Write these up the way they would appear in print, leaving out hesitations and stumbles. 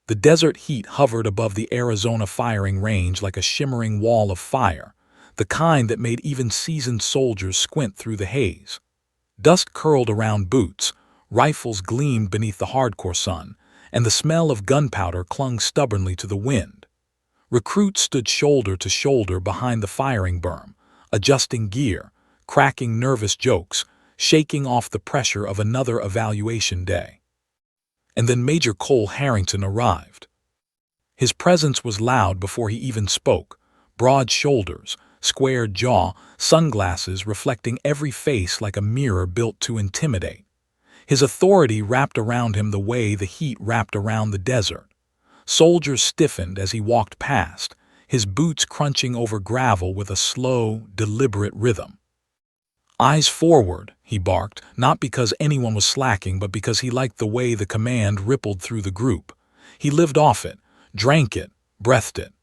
The desert heat hovered above the Arizona firing range like a shimmering wall of fire, the kind that made even seasoned soldiers squint through the haze. Dust curled around boots, rifles gleamed beneath the hardcore sun, and the smell of gunpowder clung stubbornly to the wind. Recruits stood shoulder to shoulder behind the firing berm, adjusting gear, cracking nervous jokes, shaking off the pressure of another evaluation day. And then Major Cole Harrington arrived. His presence was loud before he even spoke, broad shoulders, squared jaw, sunglasses reflecting every face like a mirror built to intimidate. His authority wrapped around him the way the heat wrapped around the desert. Soldiers stiffened as he walked past, his boots crunching over gravel with a slow, deliberate rhythm. "Eyes forward," he barked, not because anyone was slacking, but because he liked the way the command rippled through the group. He lived off it, drank it, breathed it.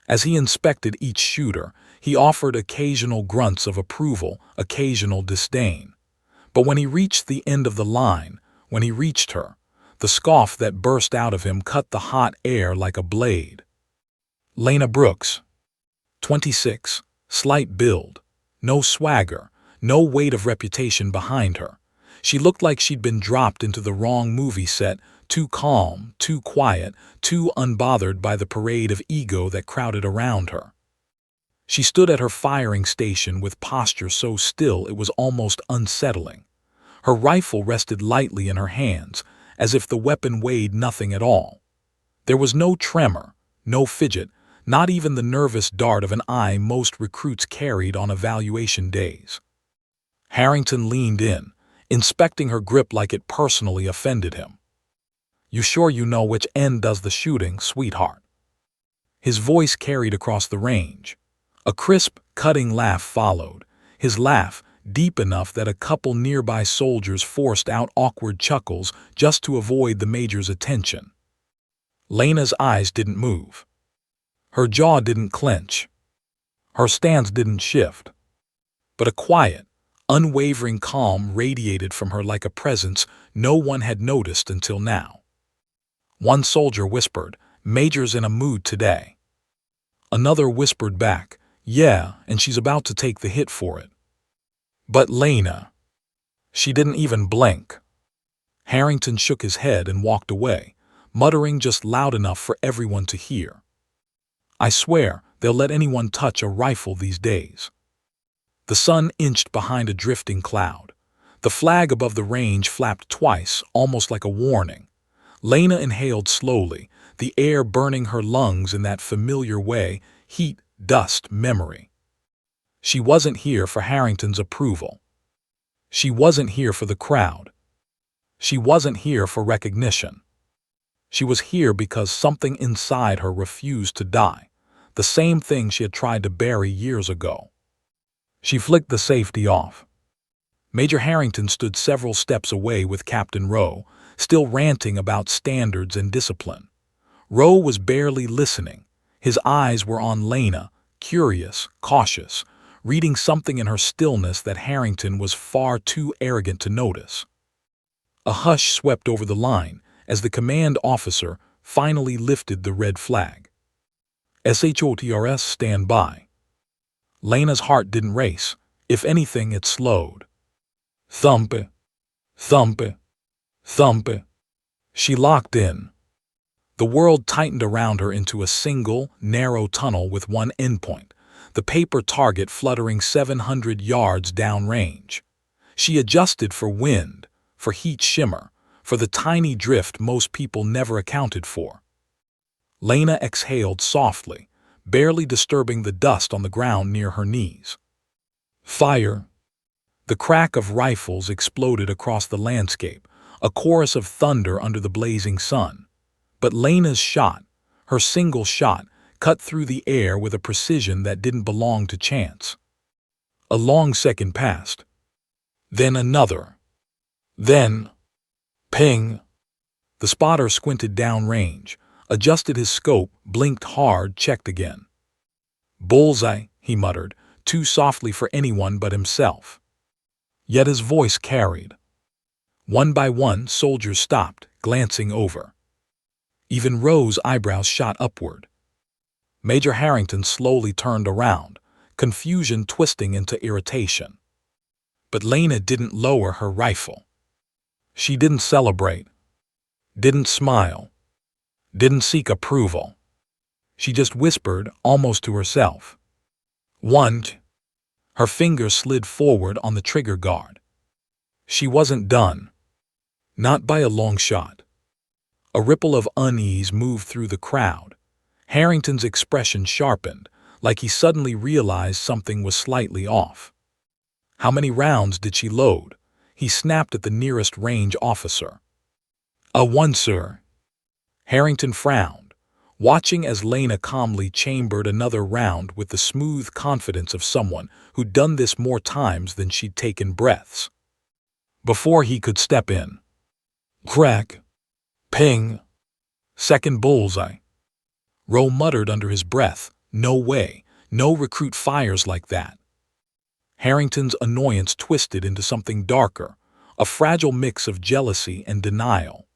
As he inspected each shooter, he offered occasional grunts of approval, occasional disdain. But when he reached the end of the line, when he reached her, the scoff that burst out of him cut the hot air like a blade. Lena Brooks, 26, slight build, no swagger, no weight of reputation behind her. She looked like she'd been dropped into the wrong movie set, too calm, too quiet, too unbothered by the parade of ego that crowded around her. She stood at her firing station with posture so still it was almost unsettling. Her rifle rested lightly in her hands, as if the weapon weighed nothing at all. There was no tremor, no fidget, not even the nervous dart of an eye most recruits carried on evaluation days. Harrington leaned in, inspecting her grip like it personally offended him. "You sure you know which end does the shooting, sweetheart?" His voice carried across the range. A crisp, cutting laugh followed, his laugh deep enough that a couple nearby soldiers forced out awkward chuckles just to avoid the major's attention. Lena's eyes didn't move. Her jaw didn't clench. Her stance didn't shift. But a quiet, unwavering calm radiated from her like a presence no one had noticed until now. One soldier whispered, "Major's in a mood today." Another whispered back, "Yeah, and she's about to take the hit for it." But Lena, she didn't even blink. Harrington shook his head and walked away, muttering just loud enough for everyone to hear. "I swear they'll let anyone touch a rifle these days." The sun inched behind a drifting cloud. The flag above the range flapped twice, almost like a warning. Lena inhaled slowly, the air burning her lungs in that familiar way, heat, dust, memory. She wasn't here for Harrington's approval. She wasn't here for the crowd. She wasn't here for recognition. She was here because something inside her refused to die, the same thing she had tried to bury years ago. She flicked the safety off. Major Harrington stood several steps away with Captain Rowe, still ranting about standards and discipline. Rowe was barely listening. His eyes were on Lena, curious, cautious, reading something in her stillness that Harrington was far too arrogant to notice. A hush swept over the line as the command officer finally lifted the red flag. "SHOTRS, stand by." Lena's heart didn't race. If anything, it slowed. Thump, thump, thump. She locked in. The world tightened around her into a single, narrow tunnel with one endpoint, the paper target fluttering 700 yards downrange. She adjusted for wind, for heat shimmer, for the tiny drift most people never accounted for. Lena exhaled softly, barely disturbing the dust on the ground near her knees. Fire! The crack of rifles exploded across the landscape, a chorus of thunder under the blazing sun. But Lena's shot, her single shot, cut through the air with a precision that didn't belong to chance. A long second passed. Then another. Then, ping! The spotter squinted downrange, adjusted his scope, blinked hard, checked again. "Bullseye," he muttered, too softly for anyone but himself. Yet his voice carried. One by one, soldiers stopped, glancing over. Even Rowe's eyebrows shot upward. Major Harrington slowly turned around, confusion twisting into irritation. But Lena didn't lower her rifle. She didn't celebrate, didn't smile, didn't seek approval. She just whispered, almost to herself. One. Her fingers slid forward on the trigger guard. She wasn't done. Not by a long shot. A ripple of unease moved through the crowd. Harrington's expression sharpened, like he suddenly realized something was slightly off. How many rounds did she load? He snapped at the nearest range officer. A one, sir. Harrington frowned, watching as Lena calmly chambered another round with the smooth confidence of someone who'd done this more times than she'd taken breaths. Before he could step in. Crack. Ping. Second bullseye. Rowe muttered under his breath, "No way, no recruit fires like that." Harrington's annoyance twisted into something darker, a fragile mix of jealousy and denial.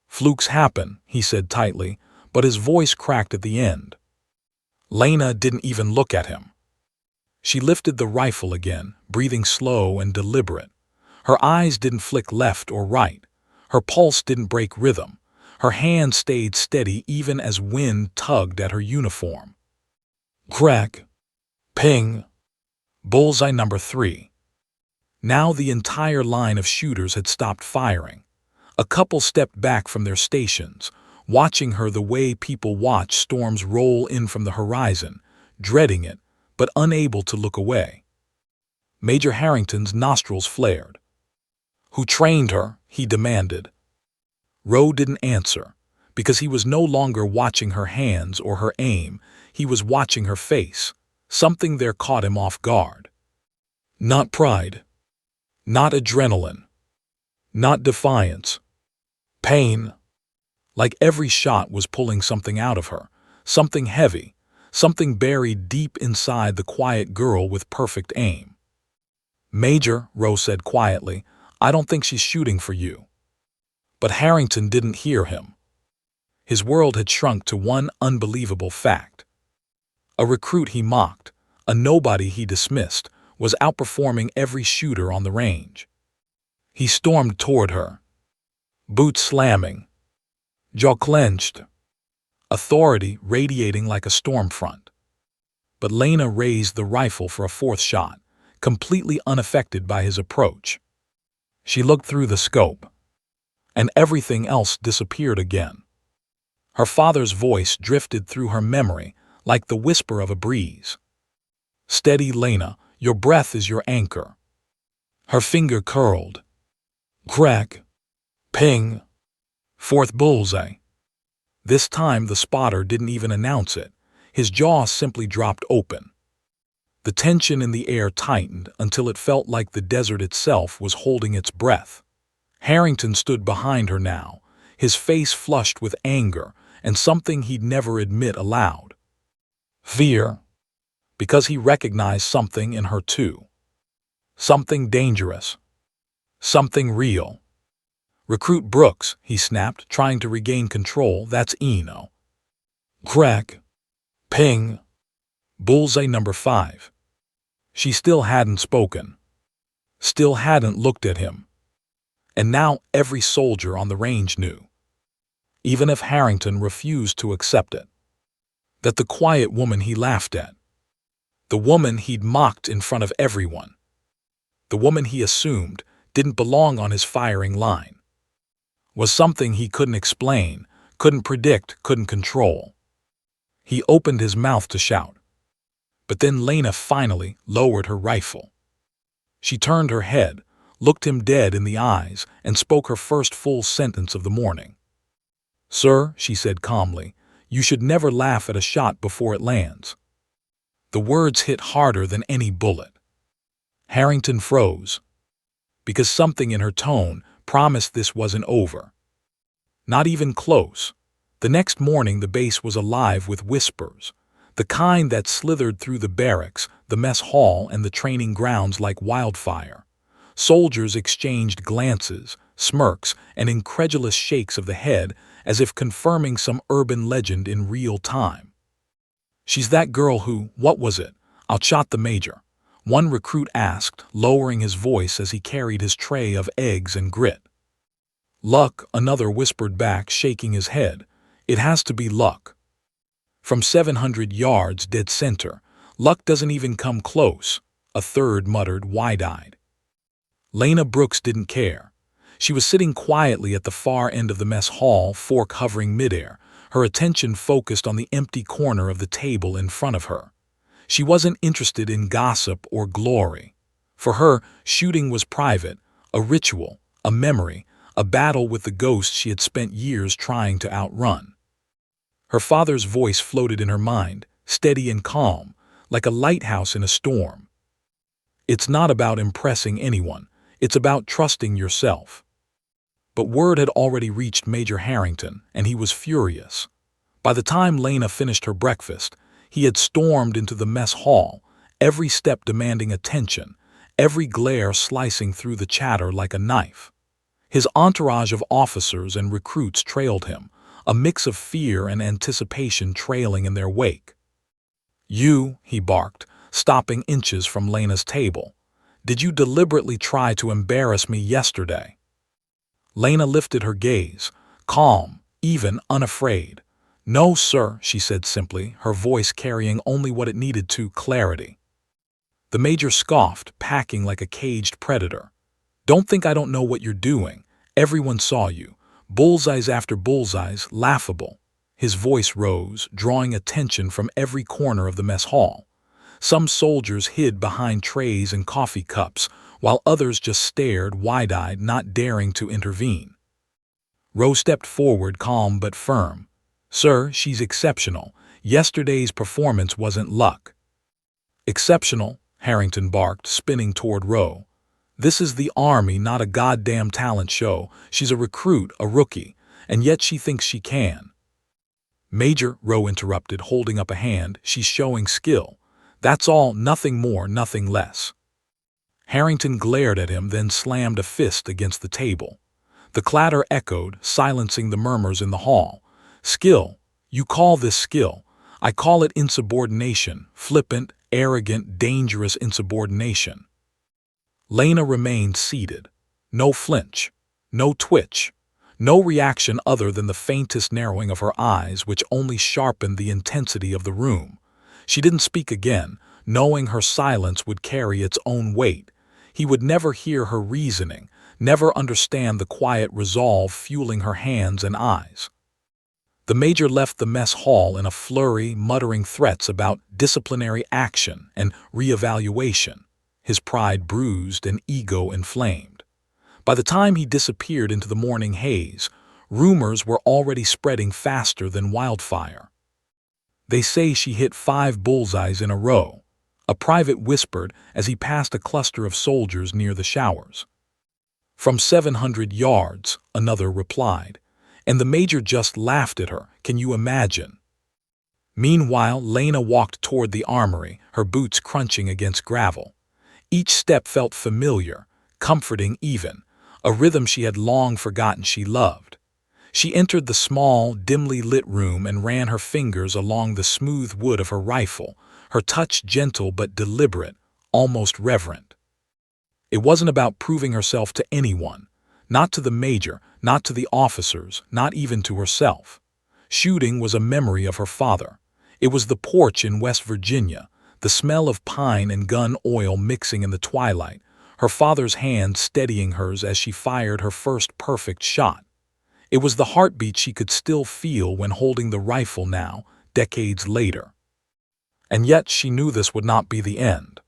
"Flukes happen," he said tightly, but his voice cracked at the end. Lena didn't even look at him. She lifted the rifle again, breathing slow and deliberate. Her eyes didn't flick left or right. Her pulse didn't break rhythm. Her hand stayed steady even as wind tugged at her uniform. Crack. Ping. Bullseye number 3. Now the entire line of shooters had stopped firing. A couple stepped back from their stations, watching her the way people watch storms roll in from the horizon, dreading it, but unable to look away. Major Harrington's nostrils flared. "Who trained her?" he demanded. Rowe didn't answer, because he was no longer watching her hands or her aim. He was watching her face. Something there caught him off guard. Not pride. Not adrenaline. Not defiance. Pain. Like every shot was pulling something out of her, something heavy, something buried deep inside the quiet girl with perfect aim. "Major," Rowe said quietly, "I don't think she's shooting for you." But Harrington didn't hear him. His world had shrunk to one unbelievable fact. A recruit he mocked, a nobody he dismissed, was outperforming every shooter on the range. He stormed toward her, boots slamming, jaw clenched, authority radiating like a storm front. But Lena raised the rifle for a fourth shot, completely unaffected by his approach. She looked through the scope, and everything else disappeared again. Her father's voice drifted through her memory like the whisper of a breeze. "Steady, Lena, your breath is your anchor." Her finger curled. Crack. Ping. Fourth bullseye. This time the spotter didn't even announce it. His jaw simply dropped open. The tension in the air tightened until it felt like the desert itself was holding its breath. Harrington stood behind her now, his face flushed with anger and something he'd never admit aloud. Fear. Because he recognized something in her too. Something dangerous. Something real. "Recruit Brooks," he snapped, trying to regain control. "That's Eno." Crack. Ping. Bullseye number 5. She still hadn't spoken. Still hadn't looked at him. And now every soldier on the range knew, even if Harrington refused to accept it, that the quiet woman he laughed at, the woman he'd mocked in front of everyone, the woman he assumed didn't belong on his firing line, was something he couldn't explain, couldn't predict, couldn't control. He opened his mouth to shout. But then Lena finally lowered her rifle. She turned her head, looked him dead in the eyes, and spoke her first full sentence of the morning. "Sir," she said calmly, "you should never laugh at a shot before it lands." The words hit harder than any bullet. Harrington froze, because something in her tone promised this wasn't over. Not even close. The next morning the base was alive with whispers, the kind that slithered through the barracks, the mess hall, and the training grounds like wildfire. Soldiers exchanged glances, smirks, and incredulous shakes of the head as if confirming some urban legend in real time. "She's that girl who, what was it? Outshot the major," one recruit asked, lowering his voice as he carried his tray of eggs and grit. "Luck," another whispered back, shaking his head. "It has to be luck. From 700 yards dead center, luck doesn't even come close," a third muttered, wide-eyed. Lena Brooks didn't care. She was sitting quietly at the far end of the mess hall, fork hovering midair, her attention focused on the empty corner of the table in front of her. She wasn't interested in gossip or glory. For her, shooting was private, a ritual, a memory, a battle with the ghosts she had spent years trying to outrun. Her father's voice floated in her mind, steady and calm, like a lighthouse in a storm. "It's not about impressing anyone. It's about trusting yourself." But word had already reached Major Harrington, and he was furious. By the time Lena finished her breakfast, he had stormed into the mess hall, every step demanding attention, every glare slicing through the chatter like a knife. His entourage of officers and recruits trailed him, a mix of fear and anticipation trailing in their wake. "You," he barked, stopping inches from Lena's table. "Did you deliberately try to embarrass me yesterday?" Lena lifted her gaze, calm, even unafraid. "No, sir," she said simply, her voice carrying only what it needed to clarity. The major scoffed, packing like a caged predator. "Don't think I don't know what you're doing. Everyone saw you. Bullseyes after bullseyes, laughable." His voice rose, drawing attention from every corner of the mess hall. Some soldiers hid behind trays and coffee cups, while others just stared wide-eyed, not daring to intervene. Rowe stepped forward, calm but firm. "Sir, she's exceptional. Yesterday's performance wasn't luck." "Exceptional?" Harrington barked, spinning toward Rowe. "This is the Army, not a goddamn talent show. She's a recruit, a rookie, and yet she thinks she can." "Major," Rowe interrupted, holding up a hand, "she's showing skill. That's all, nothing more, nothing less." Harrington glared at him, then slammed a fist against the table. The clatter echoed, silencing the murmurs in the hall. "Skill? You call this skill? I call it insubordination, flippant, arrogant, dangerous insubordination." Lena remained seated. No flinch, no twitch, no reaction other than the faintest narrowing of her eyes, which only sharpened the intensity of the room. She didn't speak again, knowing her silence would carry its own weight. He would never hear her reasoning, never understand the quiet resolve fueling her hands and eyes. The major left the mess hall in a flurry, muttering threats about disciplinary action and reevaluation, his pride bruised and ego inflamed. By the time he disappeared into the morning haze, rumors were already spreading faster than wildfire. "They say she hit 5 bullseyes in a row," a private whispered as he passed a cluster of soldiers near the showers. "From 700 yards, another replied. And the major just laughed at her. Can you imagine? Meanwhile, Lena walked toward the armory, her boots crunching against gravel. Each step felt familiar, comforting even, a rhythm she had long forgotten she loved. She entered the small, dimly lit room and ran her fingers along the smooth wood of her rifle, her touch gentle but deliberate, almost reverent. It wasn't about proving herself to anyone. Not to the major, not to the officers, not even to herself. Shooting was a memory of her father. It was the porch in West Virginia, the smell of pine and gun oil mixing in the twilight, her father's hand steadying hers as she fired her first perfect shot. It was the heartbeat she could still feel when holding the rifle now, decades later. And yet she knew this would not be the end.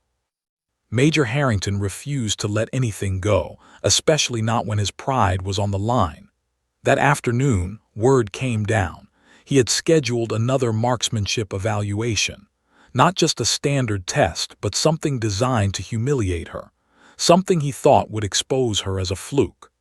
Major Harrington refused to let anything go, especially not when his pride was on the line. That afternoon, word came down. He had scheduled another marksmanship evaluation. Not just a standard test, but something designed to humiliate her. Something he thought would expose her as a fluke.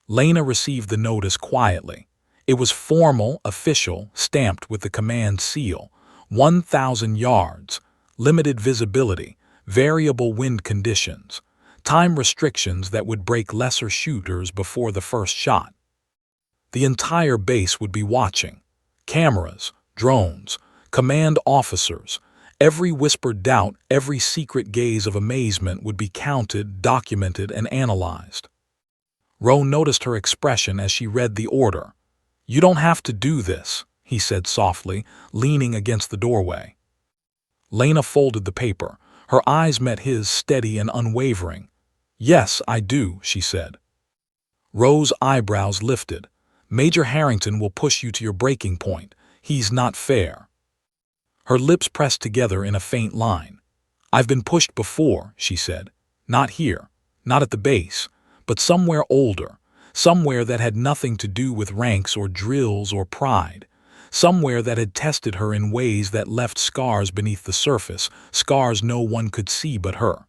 Lena received the notice quietly. It was formal, official, stamped with the command seal. 1,000 yards, limited visibility, variable wind conditions, time restrictions that would break lesser shooters before the first shot. The entire base would be watching. Cameras, drones, command officers. Every whispered doubt, every secret gaze of amazement would be counted, documented, and analyzed. Roe noticed her expression as she read the order. "You don't have to do this," he said softly, leaning against the doorway. Lena folded the paper. Her eyes met his, steady and unwavering. "Yes, I do," she said. Roe's eyebrows lifted. "Major Harrington will push you to your breaking point. He's not fair." Her lips pressed together in a faint line. "I've been pushed before," she said. "Not here, not at the base, but somewhere older, somewhere that had nothing to do with ranks or drills or pride, somewhere that had tested her in ways that left scars beneath the surface, scars no one could see but her."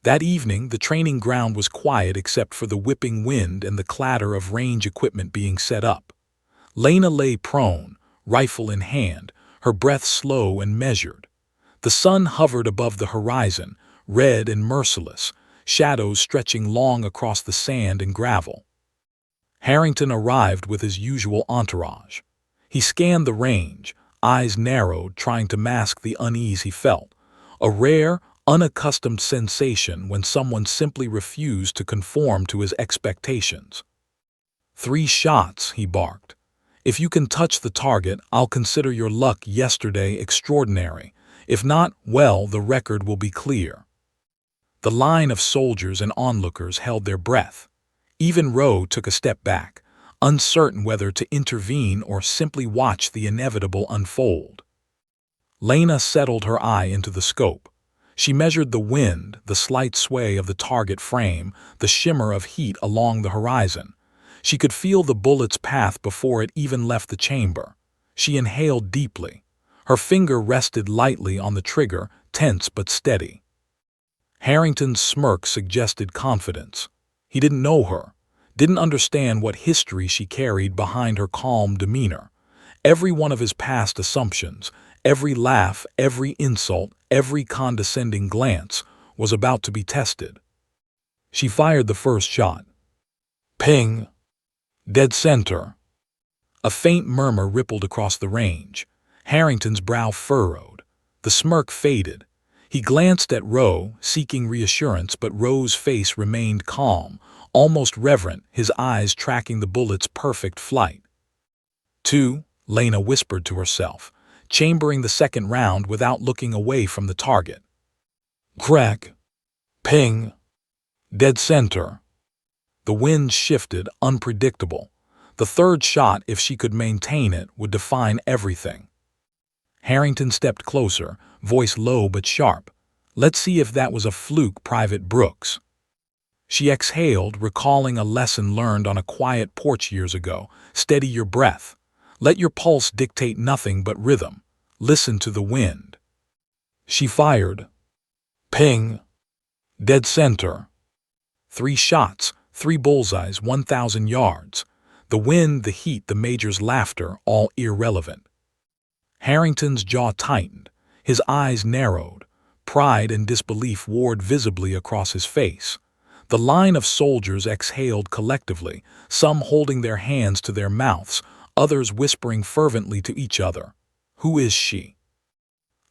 That evening, the training ground was quiet except for the whipping wind and the clatter of range equipment being set up. Lena lay prone, rifle in hand, her breath slow and measured. The sun hovered above the horizon, red and merciless, shadows stretching long across the sand and gravel. Harrington arrived with his usual entourage. He scanned the range, eyes narrowed, trying to mask the unease he felt. A rare, unaccustomed sensation when someone simply refused to conform to his expectations. "3 shots," he barked. "If you can touch the target, I'll consider your luck yesterday extraordinary. If not, well, the record will be clear." The line of soldiers and onlookers held their breath. Even Roe took a step back, uncertain whether to intervene or simply watch the inevitable unfold. Lena settled her eye into the scope. She measured the wind, the slight sway of the target frame, the shimmer of heat along the horizon. She could feel the bullet's path before it even left the chamber. She inhaled deeply. Her finger rested lightly on the trigger, tense but steady. Harrington's smirk suggested confidence. He didn't know her, didn't understand what history she carried behind her calm demeanor. Every one of his past assumptions, every laugh, every insult, every condescending glance was about to be tested. She fired the first shot. Ping! Dead center. A faint murmur rippled across the range. Harrington's brow furrowed. The smirk faded. He glanced at Roe, seeking reassurance, but Roe's face remained calm, almost reverent, his eyes tracking the bullet's perfect flight. 2, Lena whispered to herself, chambering the second round without looking away from the target. Crack. Ping. Dead center. The wind shifted, unpredictable. The third shot, if she could maintain it, would define everything. Harrington stepped closer, voice low but sharp. "Let's see if that was a fluke, Private Brooks." She exhaled, recalling a lesson learned on a quiet porch years ago. "Steady your breath. Let your pulse dictate nothing but rhythm. Listen to the wind." She fired. Ping. Dead center. 3 shots, 3 bullseyes, 1,000 yards. The wind, the heat, the major's laughter, all irrelevant. Harrington's jaw tightened. His eyes narrowed. Pride and disbelief warred visibly across his face. The line of soldiers exhaled collectively, some holding their hands to their mouths, others whispering fervently to each other. "Who is she?"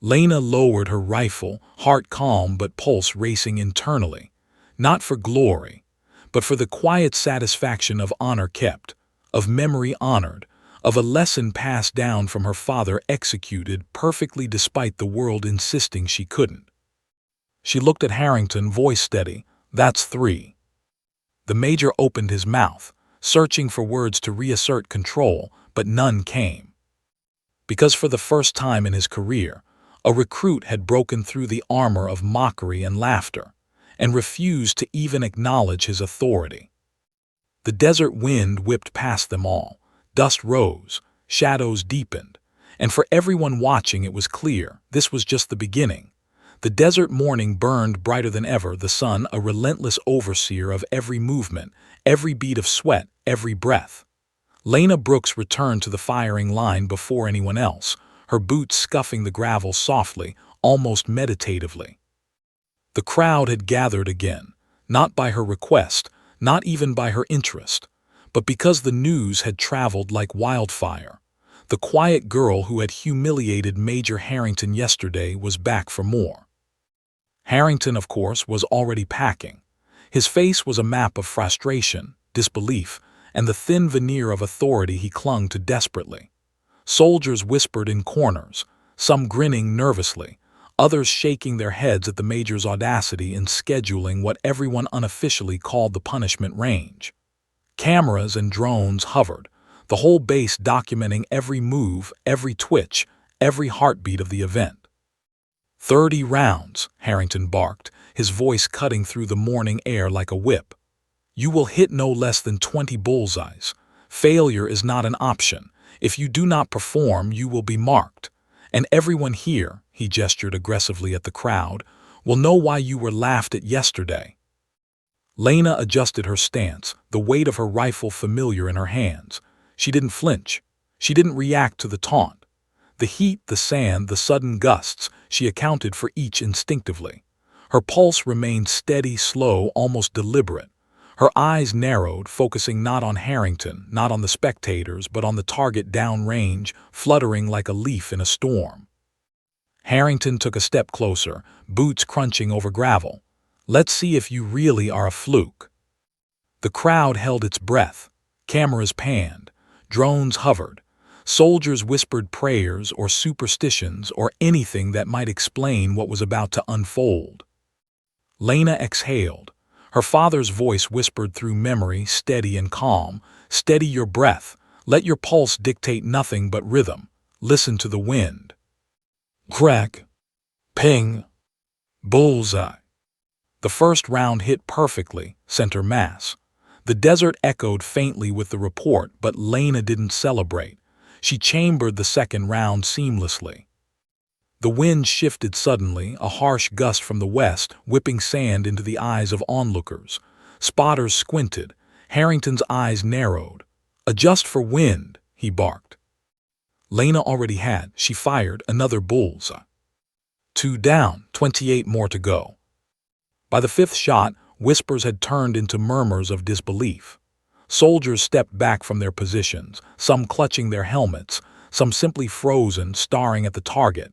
Lena lowered her rifle, heart calm but pulse racing internally. Not for glory, but for the quiet satisfaction of honor kept, of memory honored, of a lesson passed down from her father executed perfectly despite the world insisting she couldn't. She looked at Harrington, voice steady. "That's 3. The major opened his mouth, searching for words to reassert control, but none came. Because for the first time in his career, a recruit had broken through the armor of mockery and laughter, and refused to even acknowledge his authority. The desert wind whipped past them all. Dust rose, shadows deepened, and for everyone watching it was clear this was just the beginning. The desert morning burned brighter than ever, the sun a relentless overseer of every movement, every beat of sweat, every breath. Lena Brooks returned to the firing line before anyone else, her boots scuffing the gravel softly, almost meditatively. The crowd had gathered again, not by her request, not even by her interest, But because the news had traveled like wildfire, the quiet girl who had humiliated Major Harrington yesterday was back for more. Harrington, of course, was already packing. His face was a map of frustration, disbelief, and the thin veneer of authority he clung to desperately. Soldiers whispered in corners, some grinning nervously, others shaking their heads at the major's audacity in scheduling what everyone unofficially called the punishment range. Cameras and drones hovered, the whole base documenting every move, every twitch, every heartbeat of the event. 30 rounds, Harrington barked, his voice cutting through the morning air like a whip. You will hit no less than 20 bullseyes. Failure is not an option. If you do not perform, you will be marked. And everyone here, he gestured aggressively at the crowd, will know why you were laughed at yesterday. Lena adjusted her stance, the weight of her rifle familiar in her hands. She didn't flinch. She didn't react to the taunt. The heat, the sand, the sudden gusts, she accounted for each instinctively. Her pulse remained steady, slow, almost deliberate. Her eyes narrowed, focusing not on Harrington, not on the spectators, but on the target downrange, fluttering like a leaf in a storm. Harrington took a step closer, boots crunching over gravel. Let's see if you really are a fluke. The crowd held its breath. Cameras panned. Drones hovered. Soldiers whispered prayers or superstitions or anything that might explain what was about to unfold. Lena exhaled. Her father's voice whispered through memory, steady and calm. Steady your breath. Let your pulse dictate nothing but rhythm. Listen to the wind. Crack. Ping. Bullseye. The first round hit perfectly, center mass. The desert echoed faintly with the report, but Lena didn't celebrate. She chambered the second round seamlessly. The wind shifted suddenly, a harsh gust from the west, whipping sand into the eyes of onlookers. Spotters squinted. Harrington's eyes narrowed. Adjust for wind, he barked. Lena already had. She fired another bullseye. 2 down, 28 more to go. By the 5th shot, whispers had turned into murmurs of disbelief. Soldiers stepped back from their positions, some clutching their helmets, some simply frozen, staring at the target.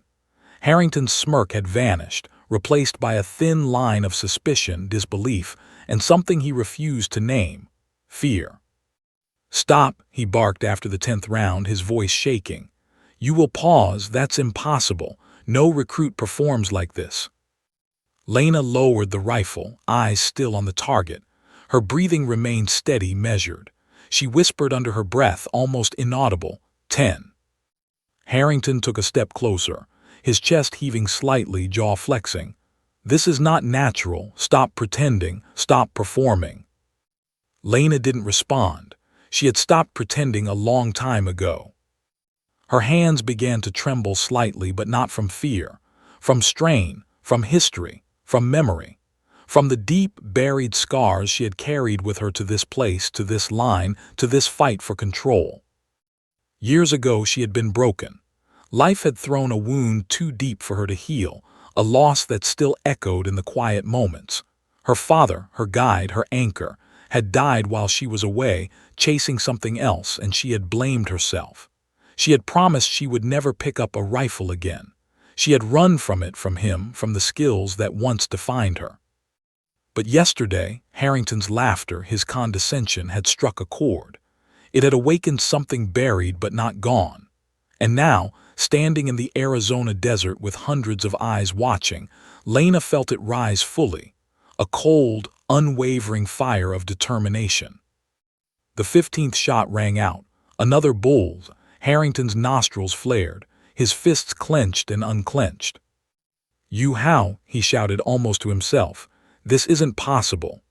Harrington's smirk had vanished, replaced by a thin line of suspicion, disbelief, and something he refused to name: fear. Stop, he barked after the 10th round, his voice shaking. You will pause, that's impossible. No recruit performs like this. Lena lowered the rifle, eyes still on the target. Her breathing remained steady, measured. She whispered under her breath, almost inaudible, 10. Harrington took a step closer, his chest heaving slightly, jaw flexing. This is not natural. Stop pretending. Stop performing. Lena didn't respond. She had stopped pretending a long time ago. Her hands began to tremble slightly, but not from fear, from strain, from history, from memory, from the deep, buried scars she had carried with her to this place, to this line, to this fight for control. Years ago she had been broken. Life had thrown a wound too deep for her to heal, a loss that still echoed in the quiet moments. Her father, her guide, her anchor, had died while she was away, chasing something else, and she had blamed herself. She had promised she would never pick up a rifle again. She had run from it, from him, from the skills that once defined her. But yesterday, Harrington's laughter, his condescension, had struck a chord. It had awakened something buried but not gone. And now, standing in the Arizona desert with hundreds of eyes watching, Lena felt it rise fully, a cold, unwavering fire of determination. The 15th shot rang out. Another bull's. Harrington's nostrils flared, his fists clenched and unclenched. You how? He shouted almost to himself. This isn't possible.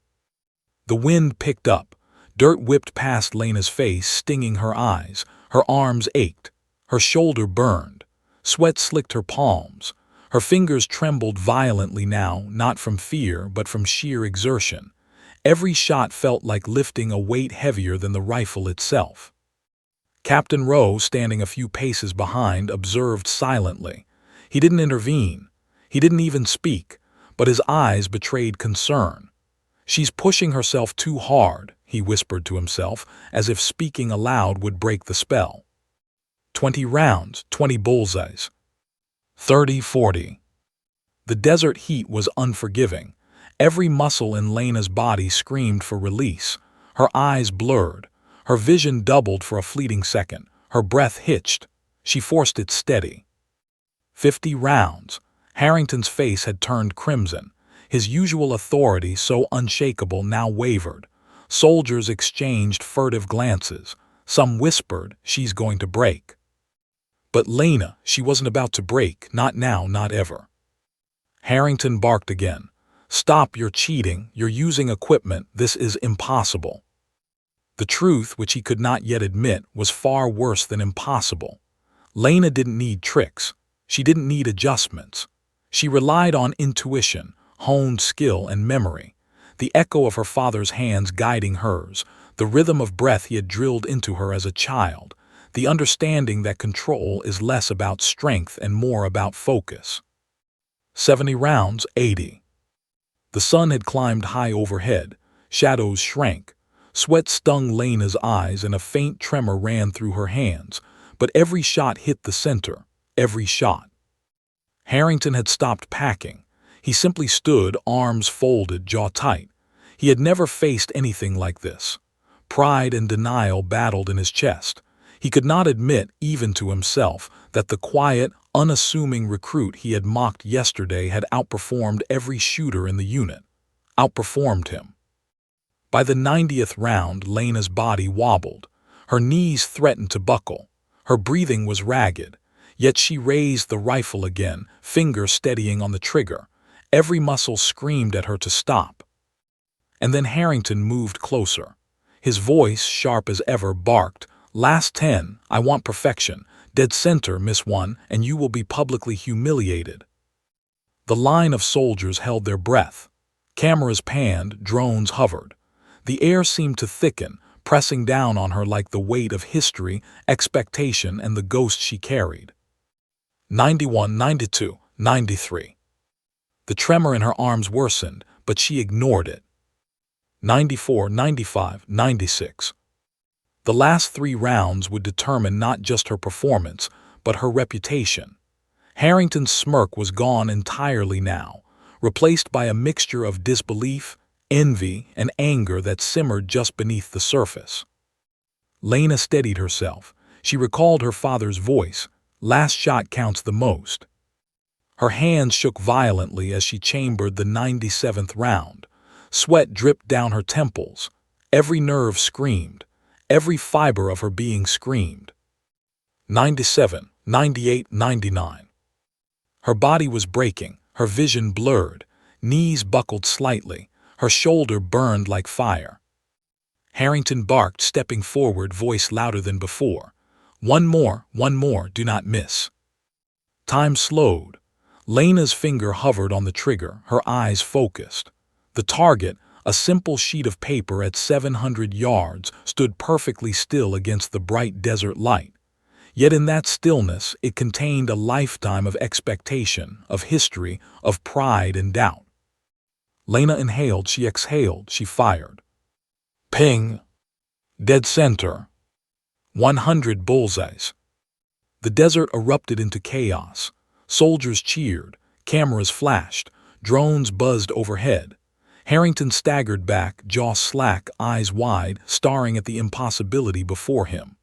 The wind picked up. Dirt whipped past Lena's face, stinging her eyes. Her arms ached. Her shoulder burned. Sweat slicked her palms. Her fingers trembled violently now, not from fear, but from sheer exertion. Every shot felt like lifting a weight heavier than the rifle itself. Captain Rowe, standing a few paces behind, observed silently. He didn't intervene. He didn't even speak, but his eyes betrayed concern. She's pushing herself too hard, he whispered to himself, as if speaking aloud would break the spell. 20 rounds, 20 bullseyes. 30, 40. The desert heat was unforgiving. Every muscle in Lena's body screamed for release. Her eyes blurred. Her vision doubled for a fleeting second. Her breath hitched. She forced it steady. 50 rounds. Harrington's face had turned crimson. His usual authority, so unshakable, now wavered. Soldiers exchanged furtive glances. Some whispered, "She's going to break." But Lena, she wasn't about to break, not now, not ever. Harrington barked again. "Stop, you're cheating, you're using equipment, this is impossible." The truth, which he could not yet admit, was far worse than impossible. Lena didn't need tricks. She didn't need adjustments. She relied on intuition, honed skill and memory, the echo of her father's hands guiding hers, the rhythm of breath he had drilled into her as a child, the understanding that control is less about strength and more about focus. 70 rounds, 80. The sun had climbed high overhead. Shadows shrank. Sweat stung Lena's eyes and a faint tremor ran through her hands, but every shot hit the center, every shot. Harrington had stopped packing. He simply stood, arms folded, jaw tight. He had never faced anything like this. Pride and denial battled in his chest. He could not admit, even to himself, that the quiet, unassuming recruit he had mocked yesterday had outperformed every shooter in the unit. Outperformed him. By the 90th round, Lena's body wobbled. Her knees threatened to buckle. Her breathing was ragged. Yet she raised the rifle again, finger steadying on the trigger. Every muscle screamed at her to stop. And then Harrington moved closer. His voice, sharp as ever, barked, "Last 10, I want perfection. Dead center, miss one, and you will be publicly humiliated." The line of soldiers held their breath. Cameras panned, drones hovered. The air seemed to thicken, pressing down on her like the weight of history, expectation, and the ghost she carried. 91, 92, 93. The tremor in her arms worsened, but she ignored it. 94, 95, 96. The last 3 rounds would determine not just her performance, but her reputation. Harrington's smirk was gone entirely now, replaced by a mixture of disbelief, envy, and anger that simmered just beneath the surface. Lena steadied herself. She recalled her father's voice, "Last shot counts the most." Her hands shook violently as she chambered the 97th round. Sweat dripped down her temples. Every nerve screamed. Every fiber of her being screamed. 97, 98, 99. Her body was breaking, her vision blurred, knees buckled slightly, her shoulder burned like fire. Harrington barked, stepping forward, voice louder than before. One more, do not miss." Time slowed. Lena's finger hovered on the trigger, her eyes focused. The target, a simple sheet of paper at 700 yards, stood perfectly still against the bright desert light. Yet in that stillness, it contained a lifetime of expectation, of history, of pride and doubt. Lena inhaled, she exhaled, she fired. Ping! Dead center. 100 bullseyes. The desert erupted into chaos. Soldiers cheered, cameras flashed, drones buzzed overhead. Harrington staggered back, jaw slack, eyes wide, staring at the impossibility before him.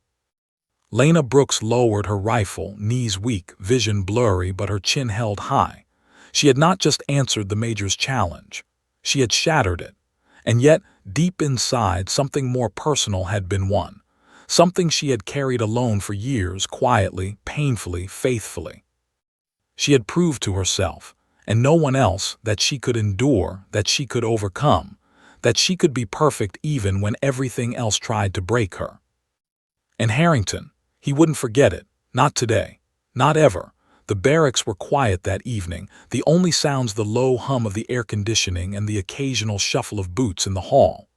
Lena Brooks lowered her rifle, knees weak, vision blurry, but her chin held high. She had not just answered the Major's challenge. She had shattered it. And yet, deep inside, something more personal had been won. Something she had carried alone for years, quietly, painfully, faithfully. She had proved to herself, and no one else, that she could endure, that she could overcome, that she could be perfect even when everything else tried to break her. And Harrington, he wouldn't forget it, not today, not ever. The barracks were quiet that evening, the only sounds the low hum of the air conditioning and the occasional shuffle of boots in the hall.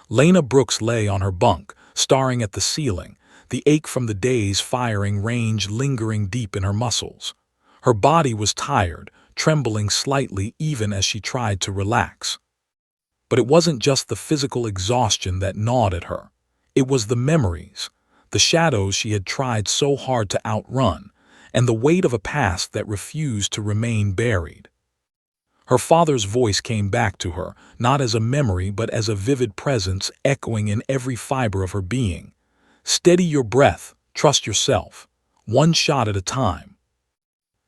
Lena Brooks lay on her bunk, staring at the ceiling, the ache from the day's firing range lingering deep in her muscles. Her body was tired, trembling slightly even as she tried to relax. But it wasn't just the physical exhaustion that gnawed at her. It was the memories, the shadows she had tried so hard to outrun, and the weight of a past that refused to remain buried. Her father's voice came back to her, not as a memory but as a vivid presence echoing in every fiber of her being. Steady your breath, trust yourself, one shot at a time.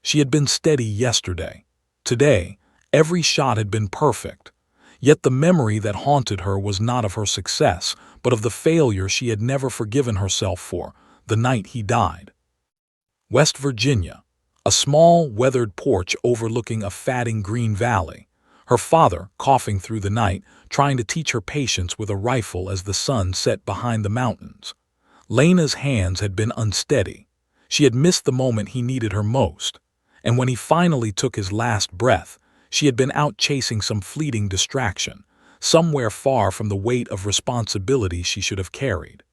She had been steady yesterday. Today, every shot had been perfect. Yet the memory that haunted her was not of her success, but of the failure she had never forgiven herself for, the night he died. West Virginia, a small, weathered porch overlooking a fatting green valley. Her father, coughing through the night, trying to teach her patience with a rifle as the sun set behind the mountains. Lena's hands had been unsteady. She had missed the moment he needed her most. And when he finally took his last breath, she had been out chasing some fleeting distraction, somewhere far from the weight of responsibility she should have carried.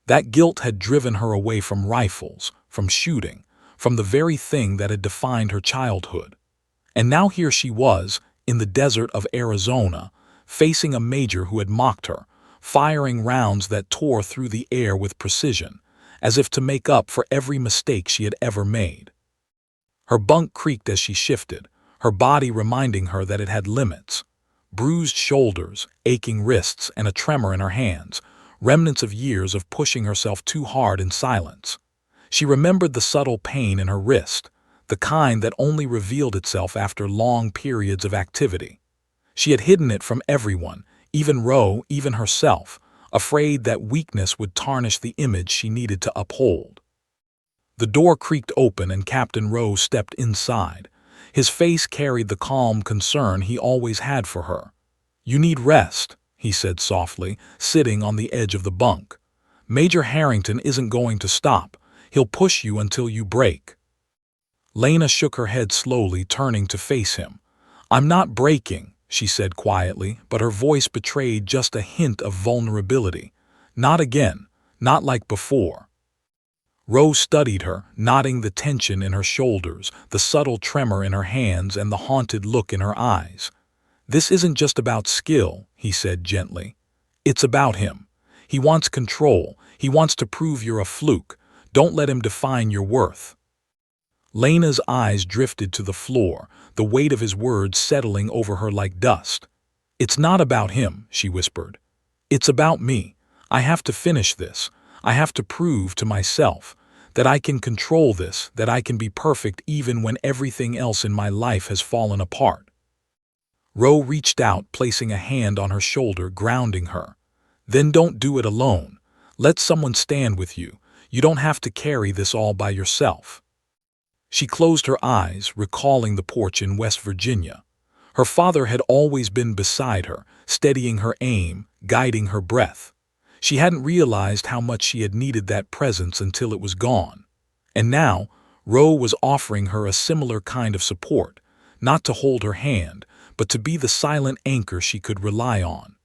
That guilt had driven her away from rifles, from shooting, from the very thing that had defined her childhood. And now here she was, in the desert of Arizona, facing a major who had mocked her, firing rounds that tore through the air with precision, as if to make up for every mistake she had ever made. Her bunk creaked as she shifted, her body reminding her that it had limits. Bruised shoulders, aching wrists, and a tremor in her hands, remnants of years of pushing herself too hard in silence. She remembered the subtle pain in her wrist, the kind that only revealed itself after long periods of activity. She had hidden it from everyone, even Roe, even herself, afraid that weakness would tarnish the image she needed to uphold. The door creaked open and Captain Roe stepped inside. His face carried the calm concern he always had for her. "You need rest," he said softly, sitting on the edge of the bunk. "Major Harrington isn't going to stop. He'll push you until you break." Lena shook her head slowly, turning to face him. "I'm not breaking," she said quietly, but her voice betrayed just a hint of vulnerability. "Not again, not like before." Rose studied her, nodding the tension in her shoulders, the subtle tremor in her hands, and the haunted look in her eyes. "This isn't just about skill," he said gently. "It's about him. He wants control. He wants to prove you're a fluke. Don't let him define your worth." Lena's eyes drifted to the floor, the weight of his words settling over her like dust. "It's not about him," she whispered. "It's about me. I have to finish this. I have to prove to myself that I can control this, that I can be perfect even when everything else in my life has fallen apart." Roe reached out, placing a hand on her shoulder, grounding her. "Then don't do it alone. Let someone stand with you. You don't have to carry this all by yourself." She closed her eyes, recalling the porch in West Virginia. Her father had always been beside her, steadying her aim, guiding her breath. She hadn't realized how much she had needed that presence until it was gone. And now, Roe was offering her a similar kind of support, not to hold her hand, but to be the silent anchor she could rely on.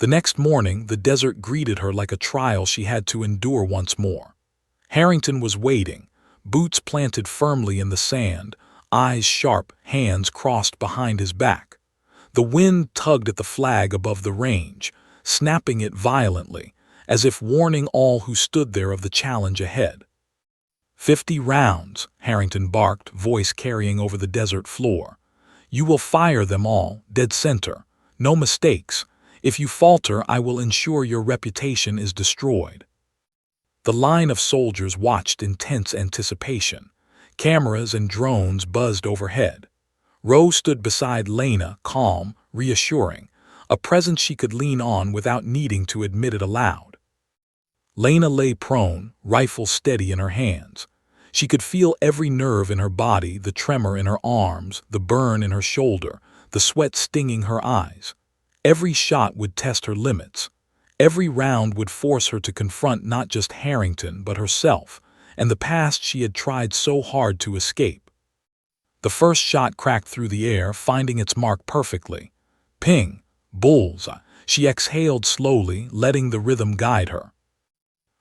The next morning, the desert greeted her like a trial she had to endure once more. Harrington was waiting, boots planted firmly in the sand, eyes sharp, hands crossed behind his back. The wind tugged at the flag above the range, snapping it violently, as if warning all who stood there of the challenge ahead. 50 rounds, Harrington barked, voice carrying over the desert floor. "You will fire them all, dead center. No mistakes. If you falter, I will ensure your reputation is destroyed." The line of soldiers watched in tense anticipation. Cameras and drones buzzed overhead. Rose stood beside Lena, calm, reassuring, a presence she could lean on without needing to admit it aloud. Lena lay prone, rifle steady in her hands. She could feel every nerve in her body, the tremor in her arms, the burn in her shoulder, the sweat stinging her eyes. Every shot would test her limits. Every round would force her to confront not just Harrington but herself, and the past she had tried so hard to escape. The first shot cracked through the air, finding its mark perfectly. Ping! Bullseye! She exhaled slowly, letting the rhythm guide her.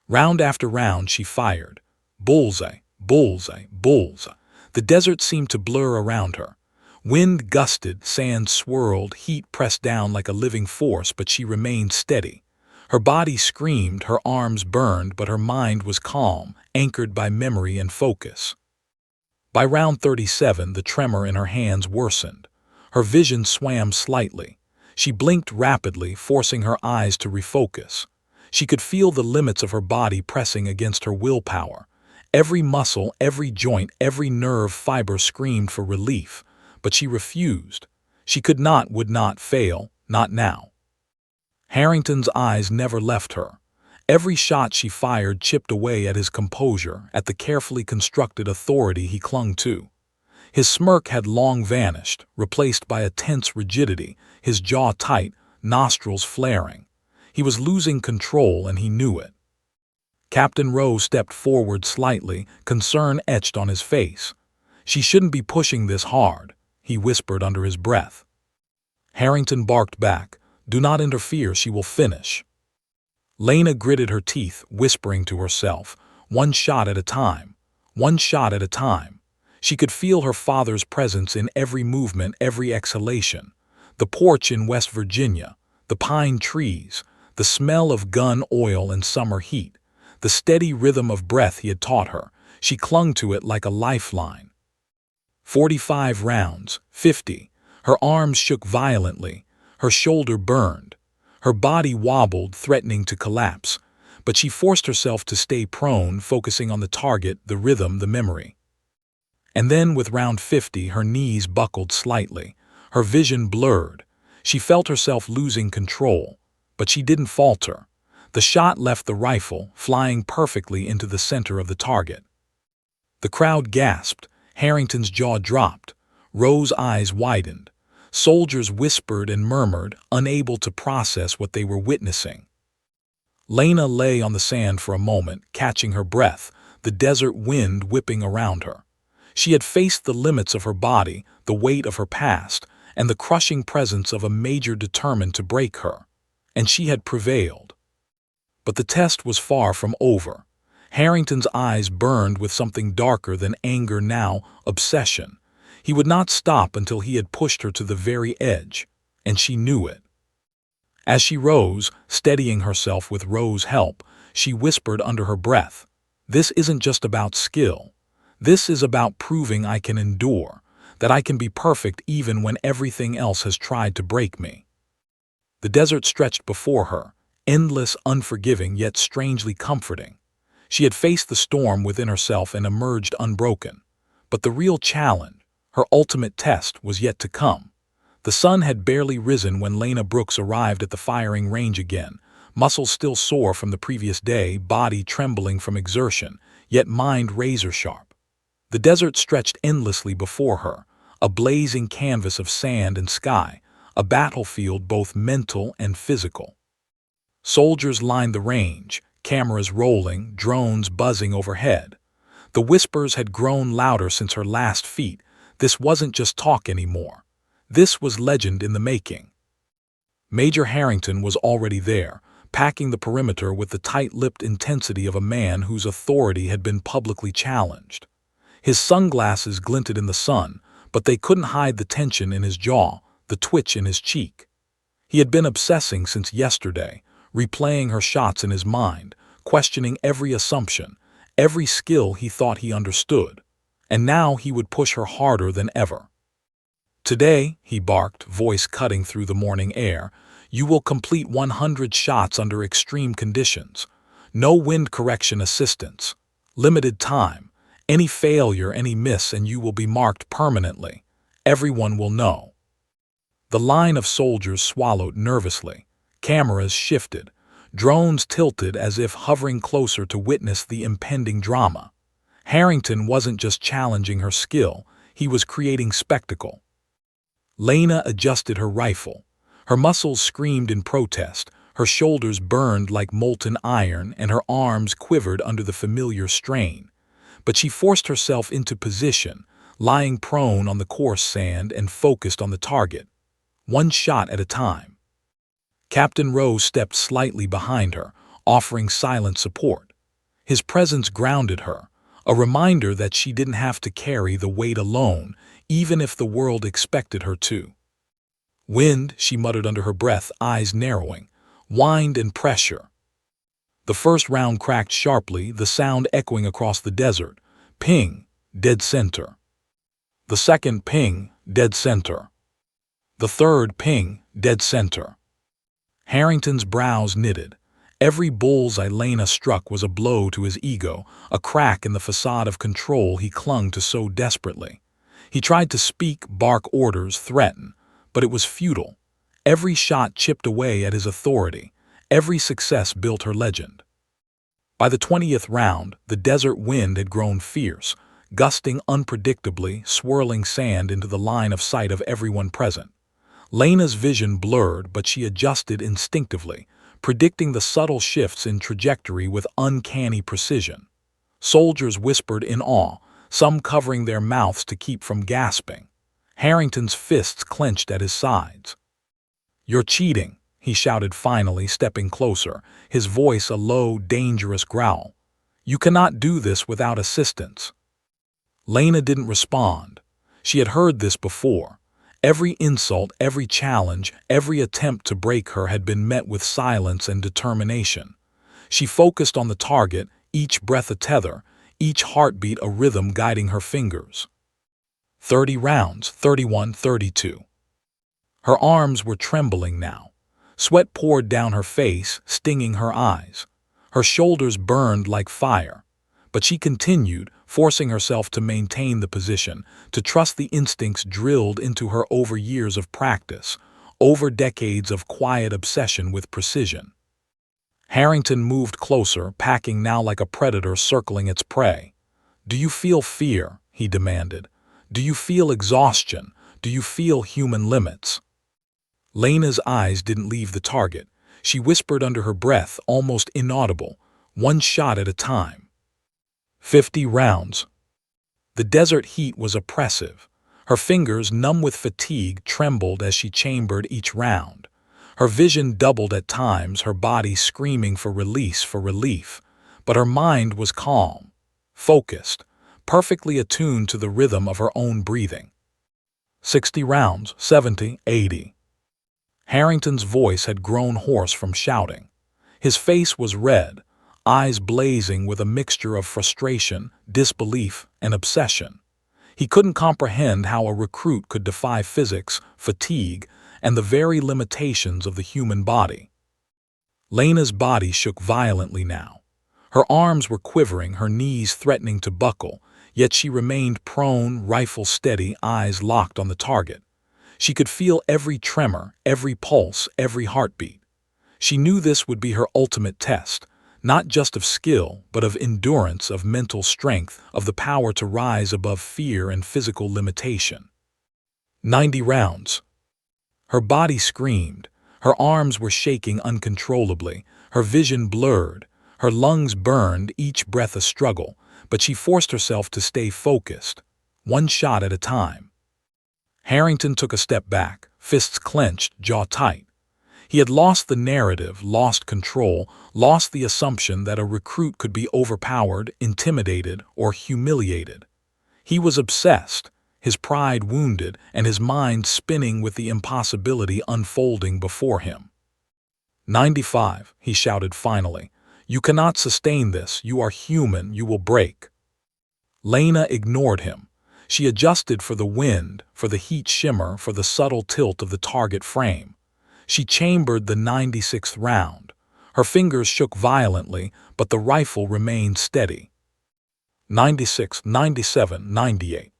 Round after round she fired. Bullseye! Bullseye! Bullseye! The desert seemed to blur around her. Wind gusted, sand swirled, heat pressed down like a living force, but she remained steady. Her body screamed, her arms burned, but her mind was calm, anchored by memory and focus. By round 37, the tremor in her hands worsened. Her vision swam slightly. She blinked rapidly, forcing her eyes to refocus. She could feel the limits of her body pressing against her willpower. Every muscle, every joint, every nerve fiber screamed for relief, but she refused. She could not, would not fail, not now. Harrington's eyes never left her. Every shot she fired chipped away at his composure, at the carefully constructed authority he clung to. His smirk had long vanished, replaced by a tense rigidity, his jaw tight, nostrils flaring. He was losing control, and he knew it. Captain Rowe stepped forward slightly, concern etched on his face. "She shouldn't be pushing this hard," he whispered under his breath. Harrington barked back, "Do not interfere, she will finish." Lena gritted her teeth, whispering to herself, "One shot at a time, one shot at a time." She could feel her father's presence in every movement, every exhalation. The porch in West Virginia, the pine trees, the smell of gun oil and summer heat, the steady rhythm of breath he had taught her. She clung to it like a lifeline. 45 rounds, 50. Her arms shook violently. Her shoulder burned. Her body wobbled, threatening to collapse. But she forced herself to stay prone, focusing on the target, the rhythm, the memory. And then, with round 50, her knees buckled slightly. Her vision blurred. She felt herself losing control. But she didn't falter. The shot left the rifle, flying perfectly into the center of the target. The crowd gasped. Harrington's jaw dropped. Rowe's eyes widened. Soldiers whispered and murmured, unable to process what they were witnessing. Lena lay on the sand for a moment, catching her breath, the desert wind whipping around her. She had faced the limits of her body, the weight of her past, and the crushing presence of a major determined to break her. And she had prevailed. But the test was far from over. Harrington's eyes burned with something darker than anger now, obsession. He would not stop until he had pushed her to the very edge, and she knew it. As she rose, steadying herself with Rowe's help, she whispered under her breath, "This isn't just about skill. This is about proving I can endure, that I can be perfect even when everything else has tried to break me." The desert stretched before her, endless, unforgiving, yet strangely comforting. She had faced the storm within herself and emerged unbroken. But the real challenge, her ultimate test, was yet to come. The sun had barely risen when Lena Brooks arrived at the firing range again, muscles still sore from the previous day, body trembling from exertion, yet mind razor-sharp. The desert stretched endlessly before her, a blazing canvas of sand and sky, a battlefield both mental and physical. Soldiers lined the range, cameras rolling, drones buzzing overhead. The whispers had grown louder since her last feat. This wasn't just talk anymore. This was legend in the making. Major Harrington was already there, packing the perimeter with the tight-lipped intensity of a man whose authority had been publicly challenged. His sunglasses glinted in the sun, but they couldn't hide the tension in his jaw, the twitch in his cheek. He had been obsessing since yesterday, replaying her shots in his mind, questioning every assumption, every skill he thought he understood. And now he would push her harder than ever. "Today," he barked, voice cutting through the morning air, "you will complete 100 shots under extreme conditions. No wind correction assistance. Limited time. Any failure, any miss, and you will be marked permanently. Everyone will know." The line of soldiers swallowed nervously. Cameras shifted. Drones tilted as if hovering closer to witness the impending drama. Harrington wasn't just challenging her skill, he was creating spectacle. Lena adjusted her rifle. Her muscles screamed in protest, her shoulders burned like molten iron, and her arms quivered under the familiar strain. But she forced herself into position, lying prone on the coarse sand and focused on the target. One shot at a time. Captain Rowe stepped slightly behind her, offering silent support. His presence grounded her, a reminder that she didn't have to carry the weight alone, even if the world expected her to. Wind, she muttered under her breath, eyes narrowing. Wind and pressure. The first round cracked sharply, the sound echoing across the desert. Ping, dead center. The second ping, dead center. The third ping, dead center. Harrington's brows knitted. Every bullseye Lena struck was a blow to his ego, a crack in the facade of control he clung to so desperately. He tried to speak, bark orders, threaten, but it was futile. Every shot chipped away at his authority. Every success built her legend. By the 20th round, the desert wind had grown fierce, gusting unpredictably, swirling sand into the line of sight of everyone present. Lena's vision blurred, but she adjusted instinctively, predicting the subtle shifts in trajectory with uncanny precision. Soldiers whispered in awe, some covering their mouths to keep from gasping. Harrington's fists clenched at his sides. "You're cheating," he shouted finally, stepping closer, his voice a low, dangerous growl. "You cannot do this without assistance." Lena didn't respond. She had heard this before. Every insult, every challenge, every attempt to break her had been met with silence and determination. She focused on the target, each breath a tether, each heartbeat a rhythm guiding her fingers. 30 rounds, 31, 32. Her arms were trembling now. Sweat poured down her face, stinging her eyes. Her shoulders burned like fire. But she continued, forcing herself to maintain the position, to trust the instincts drilled into her over years of practice, over decades of quiet obsession with precision. Harrington moved closer, packing now like a predator circling its prey. "Do you feel fear?" he demanded. "Do you feel exhaustion? Do you feel human limits?" Lena's eyes didn't leave the target. She whispered under her breath, almost inaudible, "One shot at a time." 50 rounds. The desert heat was oppressive. Her fingers, numb with fatigue, trembled as she chambered each round. Her vision doubled at times, her body screaming for release, for relief. But her mind was calm, focused, perfectly attuned to the rhythm of her own breathing. 60 rounds, 70, 80. Harrington's voice had grown hoarse from shouting. His face was red, eyes blazing with a mixture of frustration, disbelief, and obsession. He couldn't comprehend how a recruit could defy physics, fatigue, and the very limitations of the human body. Lena's body shook violently now. Her arms were quivering, her knees threatening to buckle, yet she remained prone, rifle steady, eyes locked on the target. She could feel every tremor, every pulse, every heartbeat. She knew this would be her ultimate test, not just of skill, but of endurance, of mental strength, of the power to rise above fear and physical limitation. 90 rounds. Her body screamed. Her arms were shaking uncontrollably, her vision blurred, her lungs burned, each breath a struggle, but she forced herself to stay focused, one shot at a time. Harrington took a step back, fists clenched, jaw tight. He had lost the narrative, lost control, lost the assumption that a recruit could be overpowered, intimidated, or humiliated. He was obsessed, his pride wounded, and his mind spinning with the impossibility unfolding before him. 95, he shouted finally. "You cannot sustain this. You are human. You will break." Lena ignored him. She adjusted for the wind, for the heat shimmer, for the subtle tilt of the target frame. She chambered the 96th round. Her fingers shook violently, but the rifle remained steady. 96, 97, 98.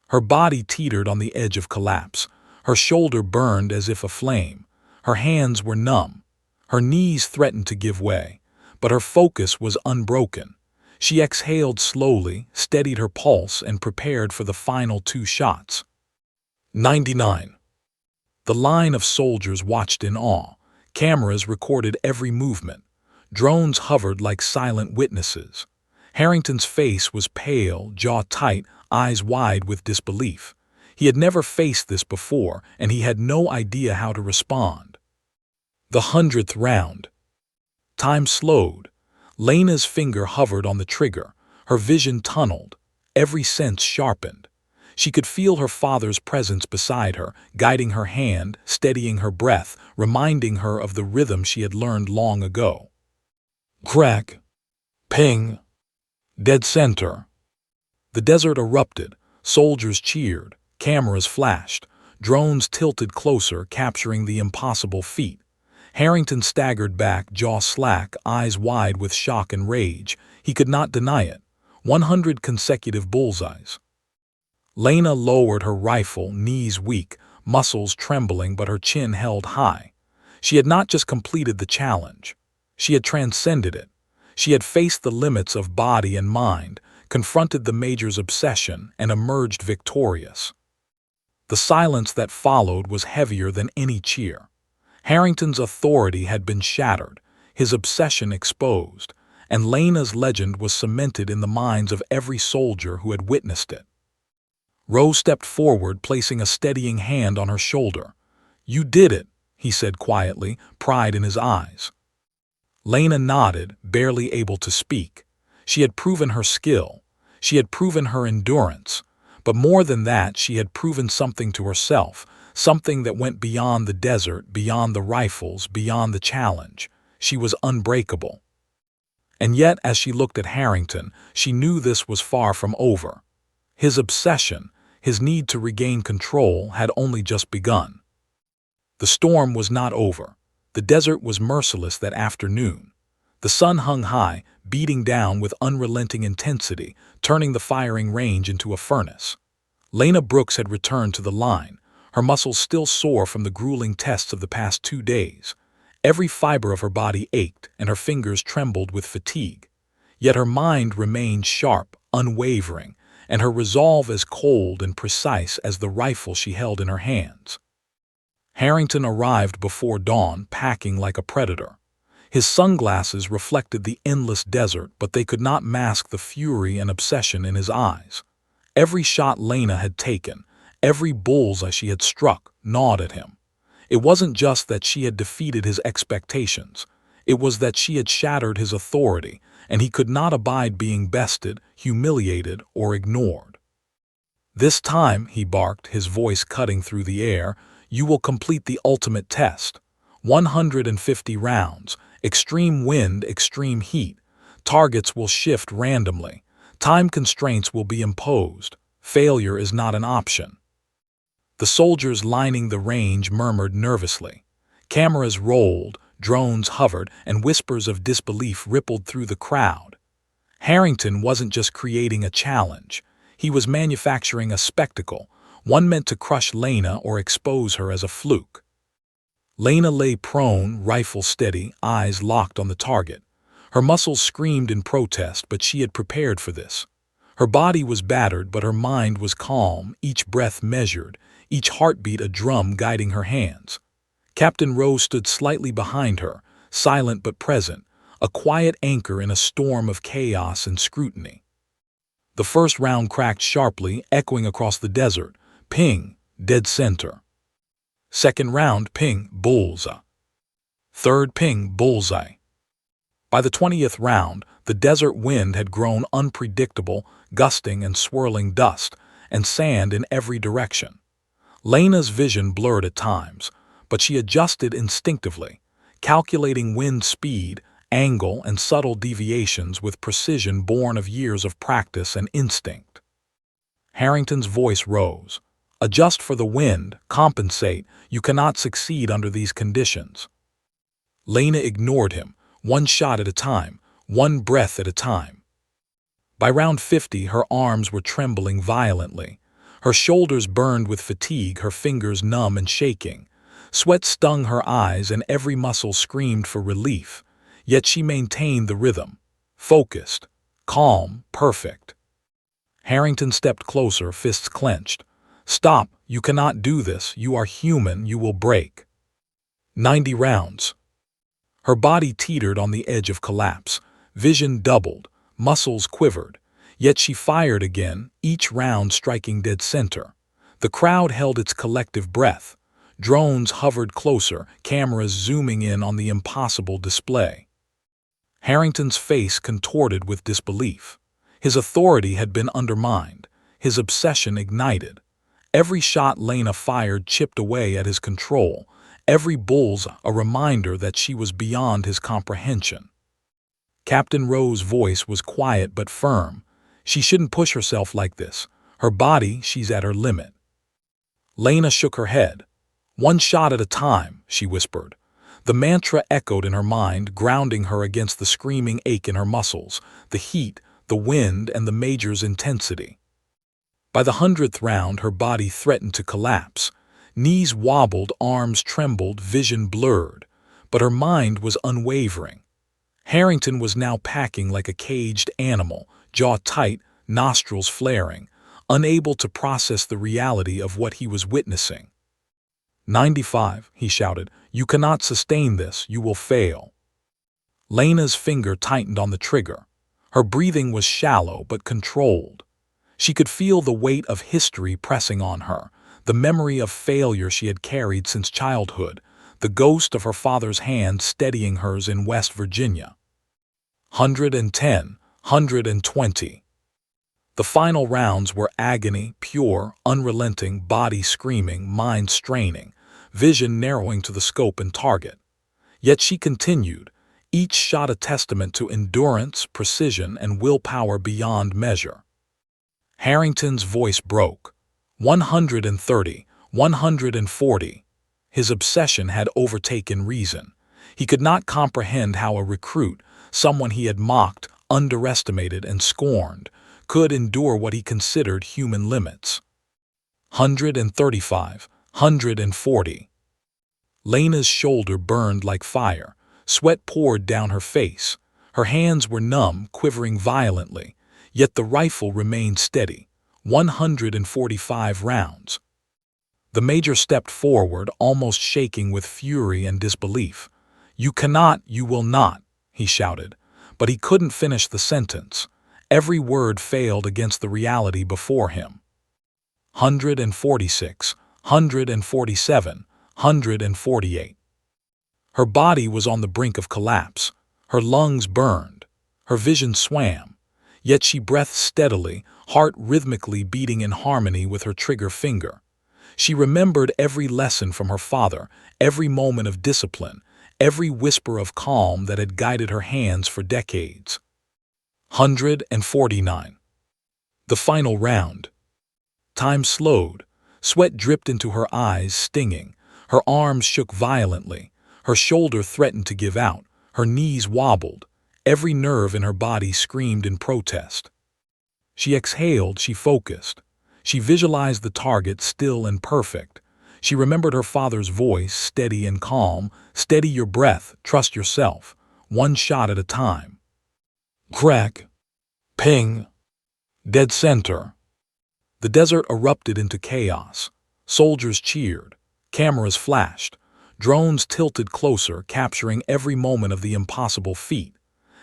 Her body teetered on the edge of collapse. Her shoulder burned as if aflame. Her hands were numb. Her knees threatened to give way, but her focus was unbroken. She exhaled slowly, steadied her pulse, and prepared for the final 2 shots. 99. The line of soldiers watched in awe. Cameras recorded every movement. Drones hovered like silent witnesses. Harrington's face was pale, jaw tight, eyes wide with disbelief. He had never faced this before, and he had no idea how to respond. The 100th round. Time slowed. Lena's finger hovered on the trigger. Her vision tunneled, every sense sharpened. She could feel her father's presence beside her, guiding her hand, steadying her breath, reminding her of the rhythm she had learned long ago. Crack. Ping. Dead center. The desert erupted, soldiers cheered, cameras flashed, drones tilted closer, capturing the impossible feat. Harrington staggered back, jaw slack, eyes wide with shock and rage. He could not deny it. 100 consecutive bullseyes. Lena lowered her rifle, knees weak, muscles trembling, but her chin held high. She had not just completed the challenge. She had transcended it. She had faced the limits of body and mind, confronted the Major's obsession, and emerged victorious. The silence that followed was heavier than any cheer. Harrington's authority had been shattered, his obsession exposed, and Lena's legend was cemented in the minds of every soldier who had witnessed it. Rose stepped forward, placing a steadying hand on her shoulder. "You did it," he said quietly, pride in his eyes. Lena nodded, barely able to speak. She had proven her skill. She had proven her endurance. But more than that, she had proven something to herself, something that went beyond the desert, beyond the rifles, beyond the challenge. She was unbreakable. And yet, as she looked at Harrington, she knew this was far from over. His obsession, his need to regain control, had only just begun. The storm was not over. The desert was merciless that afternoon. The sun hung high, beating down with unrelenting intensity, turning the firing range into a furnace. Lena Brooks had returned to the line, her muscles still sore from the grueling tests of the past 2 days. Every fiber of her body ached, and her fingers trembled with fatigue. Yet her mind remained sharp, unwavering, and her resolve as cold and precise as the rifle she held in her hands. Harrington arrived before dawn, packing like a predator. His sunglasses reflected the endless desert, but they could not mask the fury and obsession in his eyes. Every shot Lena had taken, every bullseye she had struck, gnawed at him. It wasn't just that she had defeated his expectations. It was that she had shattered his authority, and he could not abide being bested, humiliated, or ignored. "This time," he barked, his voice cutting through the air, "you will complete the ultimate test. 150 rounds, extreme wind, extreme heat. Targets will shift randomly. Time constraints will be imposed. Failure is not an option." The soldiers lining the range murmured nervously. Cameras rolled, drones hovered, and whispers of disbelief rippled through the crowd. Harrington wasn't just creating a challenge. He was manufacturing a spectacle, one meant to crush Lena or expose her as a fluke. Lena lay prone, rifle steady, eyes locked on the target. Her muscles screamed in protest, but she had prepared for this. Her body was battered, but her mind was calm, each breath measured, each heartbeat a drum guiding her hands. Captain Rose stood slightly behind her, silent but present, a quiet anchor in a storm of chaos and scrutiny. The first round cracked sharply, echoing across the desert. Ping, dead center. Second round, ping, bullseye. Third, ping, bullseye. By the 20th round, the desert wind had grown unpredictable, gusting and swirling dust and sand in every direction. Lena's vision blurred at times, but she adjusted instinctively, calculating wind speed, angle, and subtle deviations with precision born of years of practice and instinct. Harrington's voice rose. "Adjust for the wind, compensate. You cannot succeed under these conditions." Lena ignored him, one shot at a time, one breath at a time. By round 50, her arms were trembling violently. Her shoulders burned with fatigue, her fingers numb and shaking. Sweat stung her eyes and every muscle screamed for relief. Yet she maintained the rhythm. Focused, calm, perfect. Harrington stepped closer, fists clenched. "Stop, you cannot do this. You are human, you will break." 90 rounds. Her body teetered on the edge of collapse. Vision doubled, muscles quivered. Yet she fired again, each round striking dead center. The crowd held its collective breath. Drones hovered closer, cameras zooming in on the impossible display. Harrington's face contorted with disbelief. His authority had been undermined, his obsession ignited. Every shot Lena fired chipped away at his control, every bull's a reminder that she was beyond his comprehension. Captain Rowe's voice was quiet but firm. She shouldn't push herself like this. Her body, she's at her limit. Lena shook her head. One shot at a time, she whispered. The mantra echoed in her mind, grounding her against the screaming ache in her muscles, the heat, the wind, and the Major's intensity. By the 100th round, her body threatened to collapse. Knees wobbled, arms trembled, vision blurred. But her mind was unwavering. Harrington was now packing like a caged animal, jaw tight, nostrils flaring, unable to process the reality of what he was witnessing. 95, he shouted. You cannot sustain this. You will fail. Lena's finger tightened on the trigger. Her breathing was shallow but controlled. She could feel the weight of history pressing on her, the memory of failure she had carried since childhood, the ghost of her father's hand steadying hers in West Virginia. 110, 120. The final rounds were agony, pure, unrelenting, body screaming, mind straining, vision narrowing to the scope and target. Yet she continued, each shot a testament to endurance, precision, and willpower beyond measure. Harrington's voice broke. 130, 140. His obsession had overtaken reason. He could not comprehend how a recruit, someone he had mocked, underestimated, and scorned, could endure what he considered human limits. 135, 140. Lena's shoulder burned like fire. Sweat poured down her face. Her hands were numb, quivering violently, yet the rifle remained steady. 145 rounds. The Major stepped forward, almost shaking with fury and disbelief. You cannot, you will not, he shouted, but he couldn't finish the sentence. Every word failed against the reality before him. 146, 147, 148. Her body was on the brink of collapse. Her lungs burned. Her vision swam. Yet she breathed steadily, heart rhythmically beating in harmony with her trigger finger. She remembered every lesson from her father, every moment of discipline, every whisper of calm that had guided her hands for decades. 149. The final round. Time slowed. Sweat dripped into her eyes, stinging. Her arms shook violently. Her shoulder threatened to give out. Her knees wobbled. Every nerve in her body screamed in protest. She exhaled, she focused. She visualized the target still and perfect. She remembered her father's voice, steady and calm. Steady your breath, trust yourself. One shot at a time. Crack. Ping. Dead center. The desert erupted into chaos. Soldiers cheered. Cameras flashed. Drones tilted closer, capturing every moment of the impossible feat.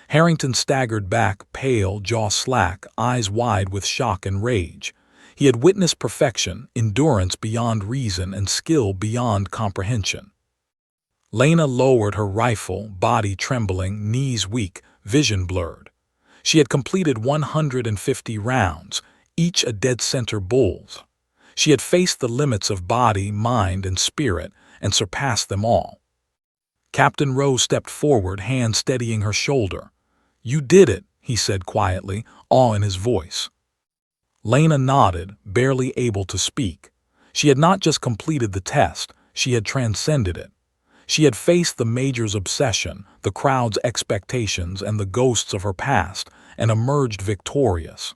Harrington staggered back, pale, jaw slack, eyes wide with shock and rage. He had witnessed perfection, endurance beyond reason, and skill beyond comprehension. Lena lowered her rifle, body trembling, knees weak, vision blurred. She had completed 150 rounds, each a dead center bull's. She had faced the limits of body, mind, and spirit, and surpassed them all. Captain Rowe stepped forward, hand steadying her shoulder. You did it, he said quietly, awe in his voice. Lena nodded, barely able to speak. She had not just completed the test, she had transcended it. She had faced the Major's obsession, the crowd's expectations, and the ghosts of her past, and emerged victorious.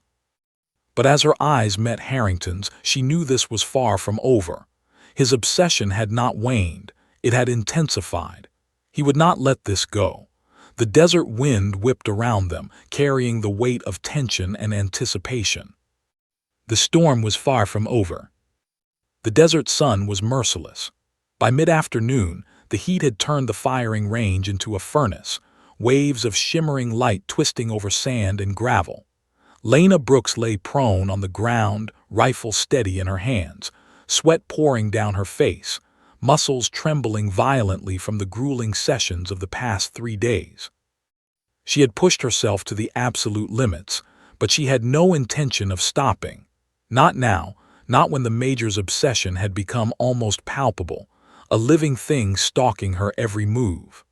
But as her eyes met Harrington's, she knew this was far from over. His obsession had not waned, it had intensified. He would not let this go. The desert wind whipped around them, carrying the weight of tension and anticipation. The storm was far from over. The desert sun was merciless. By mid-afternoon, the heat had turned the firing range into a furnace, waves of shimmering light twisting over sand and gravel. Lena Brooks lay prone on the ground, rifle steady in her hands, sweat pouring down her face, muscles trembling violently from the grueling sessions of the past 3 days. She had pushed herself to the absolute limits, but she had no intention of stopping. Not now, not when the Major's obsession had become almost palpable, a living thing stalking her every move.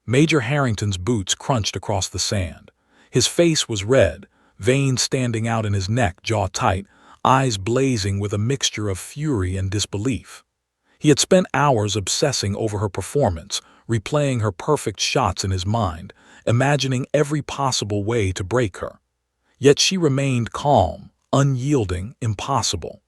Major Harrington's boots crunched across the sand. His face was red, veins standing out in his neck, jaw tight, eyes blazing with a mixture of fury and disbelief. He had spent hours obsessing over her performance, replaying her perfect shots in his mind, imagining every possible way to break her. Yet she remained calm, unyielding, impossible.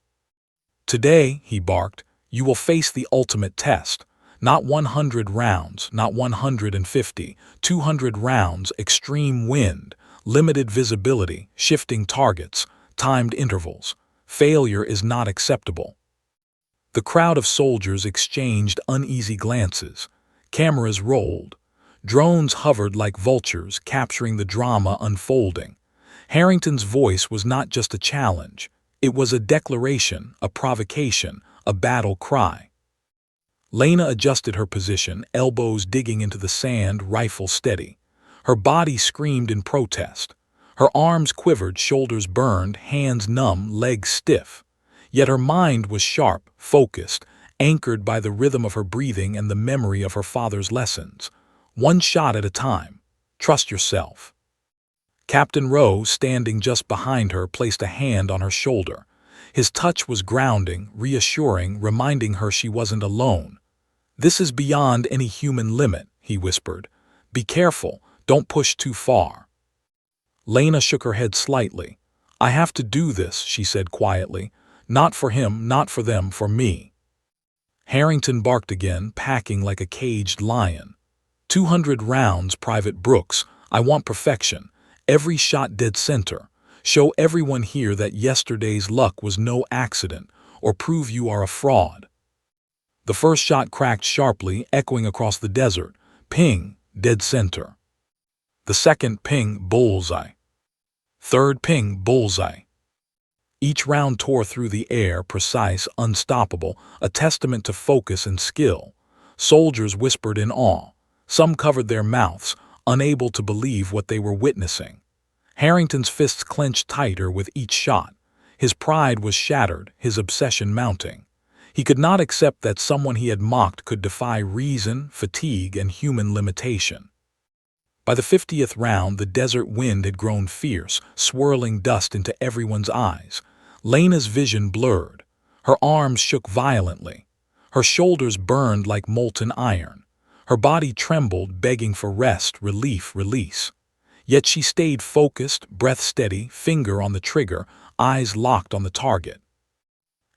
"Today," he barked, "you will face the ultimate test. Not 100 rounds, not 150, 200 rounds, extreme wind, limited visibility, shifting targets, timed intervals. Failure is not acceptable." The crowd of soldiers exchanged uneasy glances. Cameras rolled. Drones hovered like vultures, capturing the drama unfolding. Harrington's voice was not just a challenge. It was a declaration, a provocation, a battle cry. Lena adjusted her position, elbows digging into the sand, rifle steady. Her body screamed in protest. Her arms quivered, shoulders burned, hands numb, legs stiff. Yet her mind was sharp, focused, anchored by the rhythm of her breathing and the memory of her father's lessons. One shot at a time. Trust yourself. Captain Rowe, standing just behind her, placed a hand on her shoulder. His touch was grounding, reassuring, reminding her she wasn't alone. "This is beyond any human limit," he whispered. "Be careful, don't push too far." Lena shook her head slightly. "I have to do this," she said quietly. "Not for him, not for them, for me." Harrington barked again, packing like a caged lion. 200 rounds, Private Brooks. I want perfection. Every shot dead center. Show everyone here that yesterday's luck was no accident, or prove you are a fraud." The first shot cracked sharply, echoing across the desert. Ping, dead center. The second, ping, bullseye. Third, ping, bullseye. Each round tore through the air, precise, unstoppable, a testament to focus and skill. Soldiers whispered in awe. Some covered their mouths, unable to believe what they were witnessing. Harrington's fists clenched tighter with each shot. His pride was shattered, his obsession mounting. He could not accept that someone he had mocked could defy reason, fatigue, and human limitation. By the 50th round, the desert wind had grown fierce, swirling dust into everyone's eyes. Lena's vision blurred. Her arms shook violently. Her shoulders burned like molten iron. Her body trembled, begging for rest, relief, release. Yet she stayed focused, breath steady, finger on the trigger, eyes locked on the target.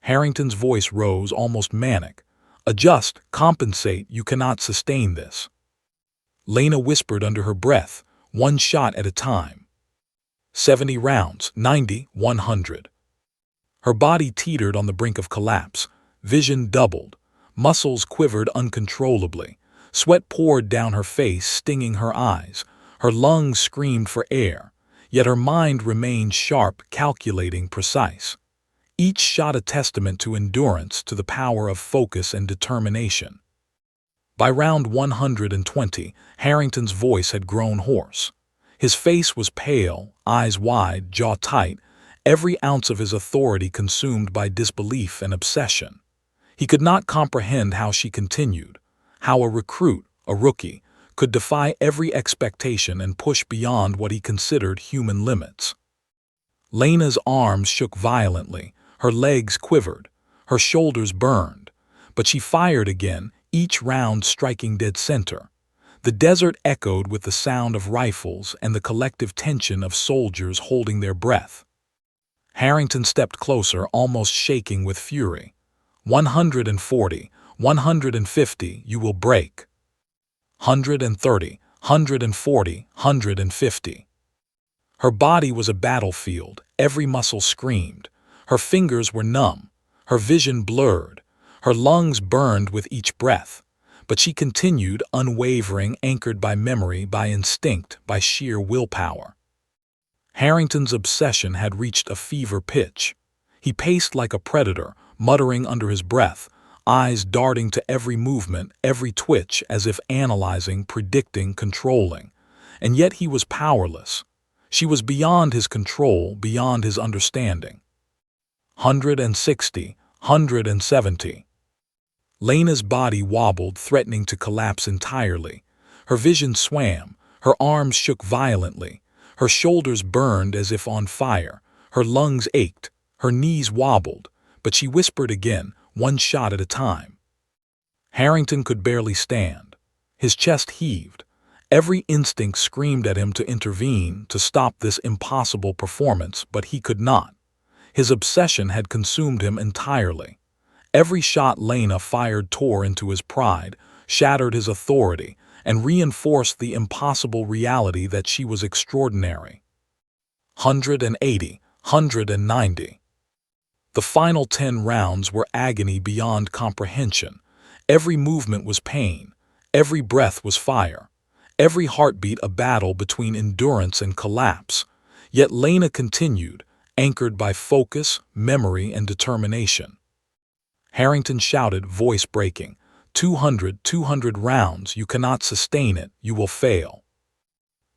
Harrington's voice rose, almost manic. "Adjust, compensate, you cannot sustain this." Lena whispered under her breath, "One shot at a time." 70 rounds, 90, 100. Her body teetered on the brink of collapse. Vision doubled. Muscles quivered uncontrollably. Sweat poured down her face, stinging her eyes. Her lungs screamed for air. Yet her mind remained sharp, calculating, precise. Each shot a testament to endurance, to the power of focus and determination. By round 120, Harrington's voice had grown hoarse. His face was pale, eyes wide, jaw tight, every ounce of his authority consumed by disbelief and obsession. He could not comprehend how she continued, how a recruit, a rookie, could defy every expectation and push beyond what he considered human limits. Lena's arms shook violently, her legs quivered, her shoulders burned, but she fired again, each round striking dead center. The desert echoed with the sound of rifles and the collective tension of soldiers holding their breath. Harrington stepped closer, almost shaking with fury. 140, 150, you will break. 130, 140, 150. Her body was a battlefield, every muscle screamed. Her fingers were numb, her vision blurred, her lungs burned with each breath. But she continued, unwavering, anchored by memory, by instinct, by sheer willpower. Harrington's obsession had reached a fever pitch. He paced like a predator, muttering under his breath, eyes darting to every movement, every twitch, as if analyzing, predicting, controlling. And yet he was powerless. She was beyond his control, beyond his understanding. 160, 170. Lena's body wobbled, threatening to collapse entirely. Her vision swam, her arms shook violently, her shoulders burned as if on fire, her lungs ached, her knees wobbled, but she whispered again, one shot at a time. Harrington could barely stand. His chest heaved. Every instinct screamed at him to intervene, to stop this impossible performance, but he could not. His obsession had consumed him entirely. Every shot Lena fired tore into his pride, shattered his authority, and reinforced the impossible reality that she was extraordinary. 180, 190. The final 10 rounds were agony beyond comprehension. Every movement was pain. Every breath was fire. Every heartbeat a battle between endurance and collapse. Yet Lena continued, anchored by focus, memory, and determination. Harrington shouted, voice breaking, 200 rounds, you cannot sustain it, you will fail.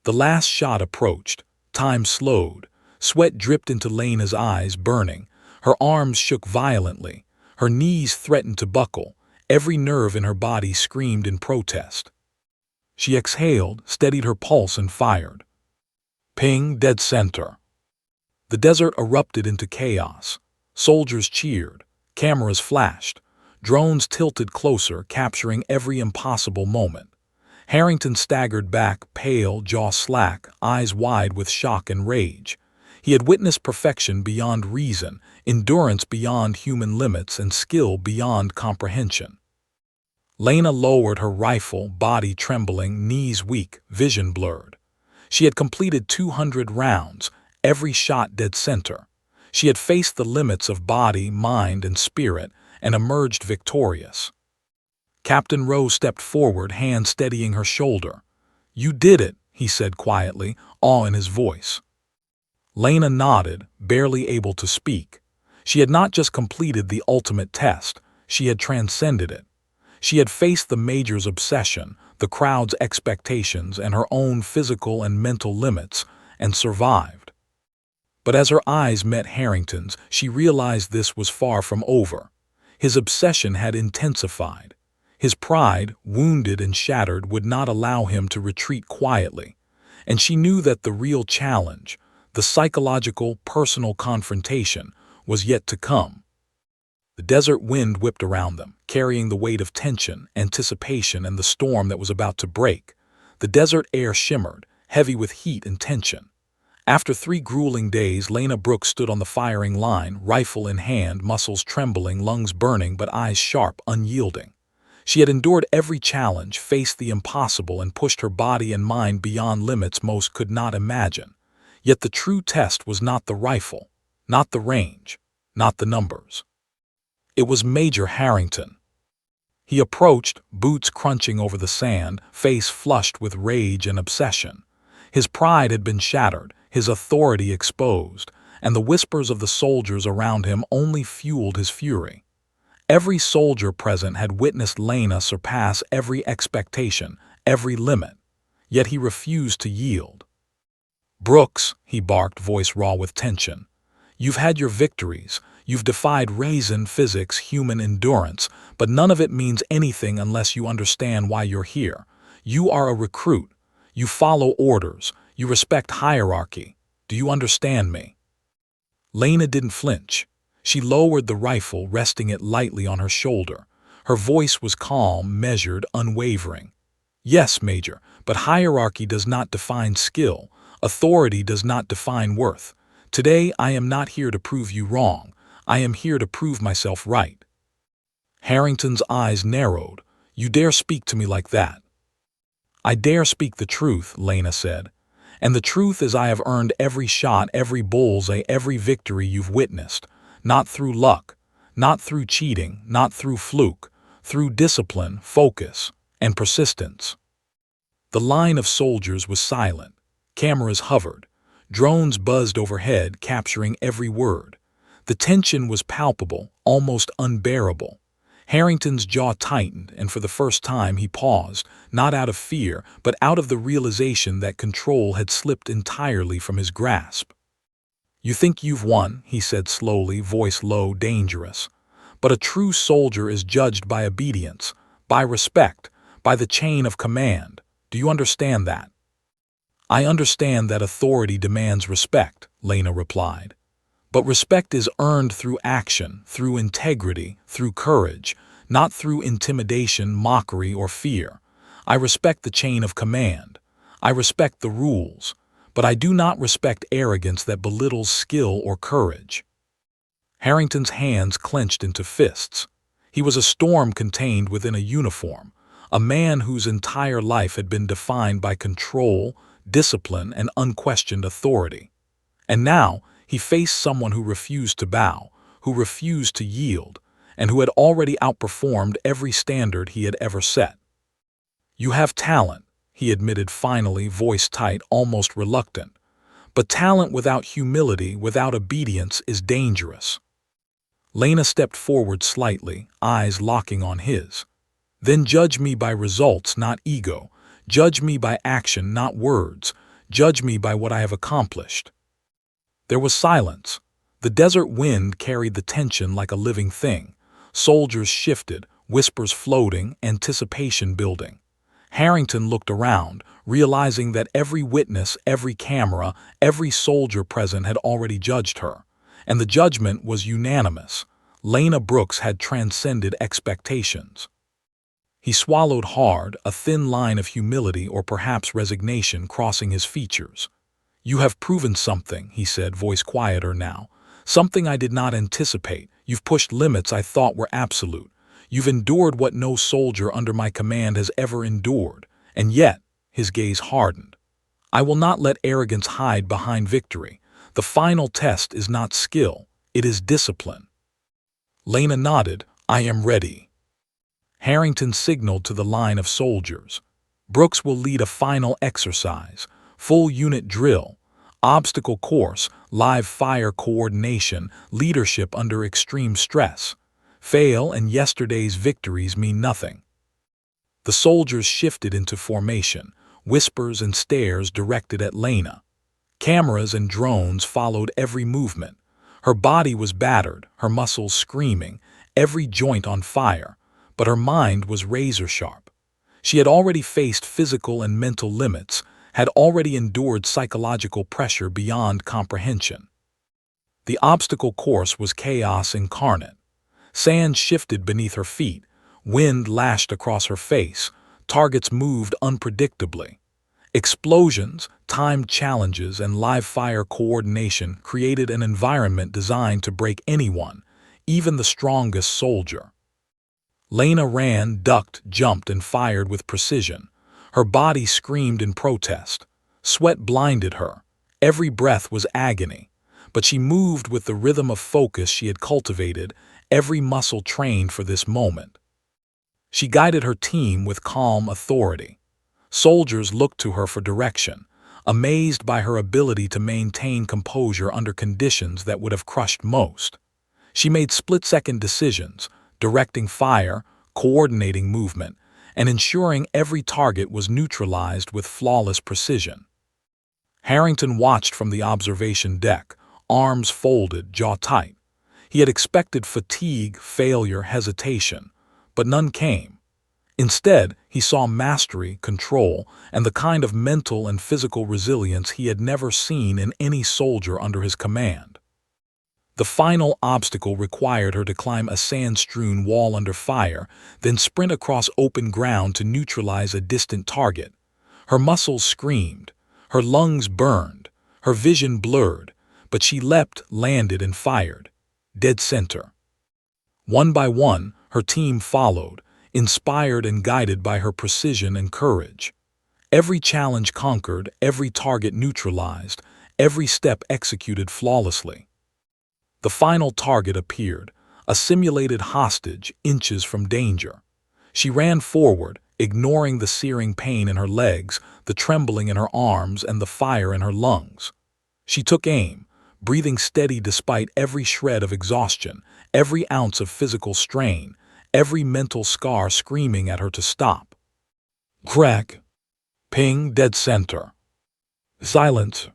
The last shot approached. Time slowed. Sweat dripped into Lena's eyes, burning. Her arms shook violently. Her knees threatened to buckle. Every nerve in her body screamed in protest. She exhaled, steadied her pulse, and fired. Ping, dead center. The desert erupted into chaos. Soldiers cheered. Cameras flashed. Drones tilted closer, capturing every impossible moment. Harrington staggered back, pale, jaw slack, eyes wide with shock and rage. He had witnessed perfection beyond reason, endurance beyond human limits, and skill beyond comprehension. Lena lowered her rifle, body trembling, knees weak, vision blurred. She had completed 200 rounds, every shot dead center. She had faced the limits of body, mind, and spirit, and emerged victorious. Captain Rowe stepped forward, hand steadying her shoulder. "You did it," he said quietly, awe in his voice. Lena nodded, barely able to speak. She had not just completed the ultimate test, she had transcended it. She had faced the Major's obsession, the crowd's expectations, and her own physical and mental limits, and survived. But as her eyes met Harrington's, she realized this was far from over. His obsession had intensified. His pride, wounded and shattered, would not allow him to retreat quietly. And she knew that the real challenge, the psychological, personal confrontation, was yet to come. The desert wind whipped around them, carrying the weight of tension, anticipation, and the storm that was about to break. The desert air shimmered, heavy with heat and tension. After 3 grueling days, Lena Brooks stood on the firing line, rifle in hand, muscles trembling, lungs burning, but eyes sharp, unyielding. She had endured every challenge, faced the impossible, and pushed her body and mind beyond limits most could not imagine. Yet the true test was not the rifle, not the range, not the numbers. It was Major Harrington. He approached, boots crunching over the sand, face flushed with rage and obsession. His pride had been shattered, his authority exposed, and the whispers of the soldiers around him only fueled his fury. Every soldier present had witnessed Lena surpass every expectation, every limit, yet he refused to yield. "Brooks," he barked, voice raw with tension, "you've had your victories, you've defied reason, physics, human endurance, but none of it means anything unless you understand why you're here. You are a recruit. You follow orders. You respect hierarchy. Do you understand me?" Lena didn't flinch. She lowered the rifle, resting it lightly on her shoulder. Her voice was calm, measured, unwavering. "Yes, Major, but hierarchy does not define skill. Authority does not define worth. Today I am not here to prove you wrong. I am here to prove myself right." Harrington's eyes narrowed. "You dare speak to me like that?" "I dare speak the truth," Lena said. "And the truth is I have earned every shot, every bullseye, every victory you've witnessed. Not through luck, not through cheating, not through fluke, through discipline, focus, and persistence." The line of soldiers was silent. Cameras hovered. Drones buzzed overhead, capturing every word. The tension was palpable, almost unbearable. Harrington's jaw tightened, and for the first time he paused, not out of fear, but out of the realization that control had slipped entirely from his grasp. "You think you've won," he said slowly, voice low, dangerous. "But a true soldier is judged by obedience, by respect, by the chain of command. Do you understand that?" "I understand that authority demands respect," Lena replied. "But respect is earned through action, through integrity, through courage, not through intimidation, mockery, or fear. I respect the chain of command. I respect the rules. But I do not respect arrogance that belittles skill or courage." Harrington's hands clenched into fists. He was a storm contained within a uniform, a man whose entire life had been defined by control, discipline, and unquestioned authority. And now he faced someone who refused to bow, who refused to yield, and who had already outperformed every standard he had ever set. "You have talent," he admitted finally, voice tight, almost reluctant. "But talent without humility, without obedience, is dangerous." Lena stepped forward slightly, eyes locking on his. "Then judge me by results, not ego. Judge me by action, not words. Judge me by what I have accomplished." There was silence. The desert wind carried the tension like a living thing. Soldiers shifted, whispers floating, anticipation building. Harrington looked around, realizing that every witness, every camera, every soldier present had already judged her. And the judgment was unanimous. Lena Brooks had transcended expectations. He swallowed hard, a thin line of humility or perhaps resignation crossing his features. "You have proven something," he said, voice quieter now. "Something I did not anticipate. You've pushed limits I thought were absolute. You've endured what no soldier under my command has ever endured. And yet," his gaze hardened, "I will not let arrogance hide behind victory. The final test is not skill, it is discipline." Lena nodded. "I am ready." Harrington signaled to the line of soldiers. "Brooks will lead a final exercise, full unit drill, obstacle course, live fire coordination, leadership under extreme stress. Fail and yesterday's victories mean nothing." The soldiers shifted into formation, whispers and stares directed at Lena. Cameras and drones followed every movement. Her body was battered, her muscles screaming, every joint on fire, but her mind was razor-sharp. She had already faced physical and mental limits, had already endured psychological pressure beyond comprehension. The obstacle course was chaos incarnate. Sand shifted beneath her feet, wind lashed across her face, targets moved unpredictably. Explosions, timed challenges, and live-fire coordination created an environment designed to break anyone, even the strongest soldier. Lena ran, ducked, jumped, and fired with precision. Her body screamed in protest. Sweat blinded her. Every breath was agony. But she moved with the rhythm of focus she had cultivated, every muscle trained for this moment. She guided her team with calm authority. Soldiers looked to her for direction, amazed by her ability to maintain composure under conditions that would have crushed most. She made split-second decisions, directing fire, coordinating movement, and ensuring every target was neutralized with flawless precision. Harrington watched from the observation deck, arms folded, jaw tight. He had expected fatigue, failure, hesitation, but none came. Instead, he saw mastery, control, and the kind of mental and physical resilience he had never seen in any soldier under his command. The final obstacle required her to climb a sand-strewn wall under fire, then sprint across open ground to neutralize a distant target. Her muscles screamed, her lungs burned, her vision blurred, but she leapt, landed, and fired. Dead center. One by one, her team followed, inspired and guided by her precision and courage. Every challenge conquered, every target neutralized, every step executed flawlessly. The final target appeared, a simulated hostage, inches from danger. She ran forward, ignoring the searing pain in her legs, the trembling in her arms, and the fire in her lungs. She took aim, breathing steady despite every shred of exhaustion, every ounce of physical strain, every mental scar screaming at her to stop. Crack. Ping, dead center. Silence.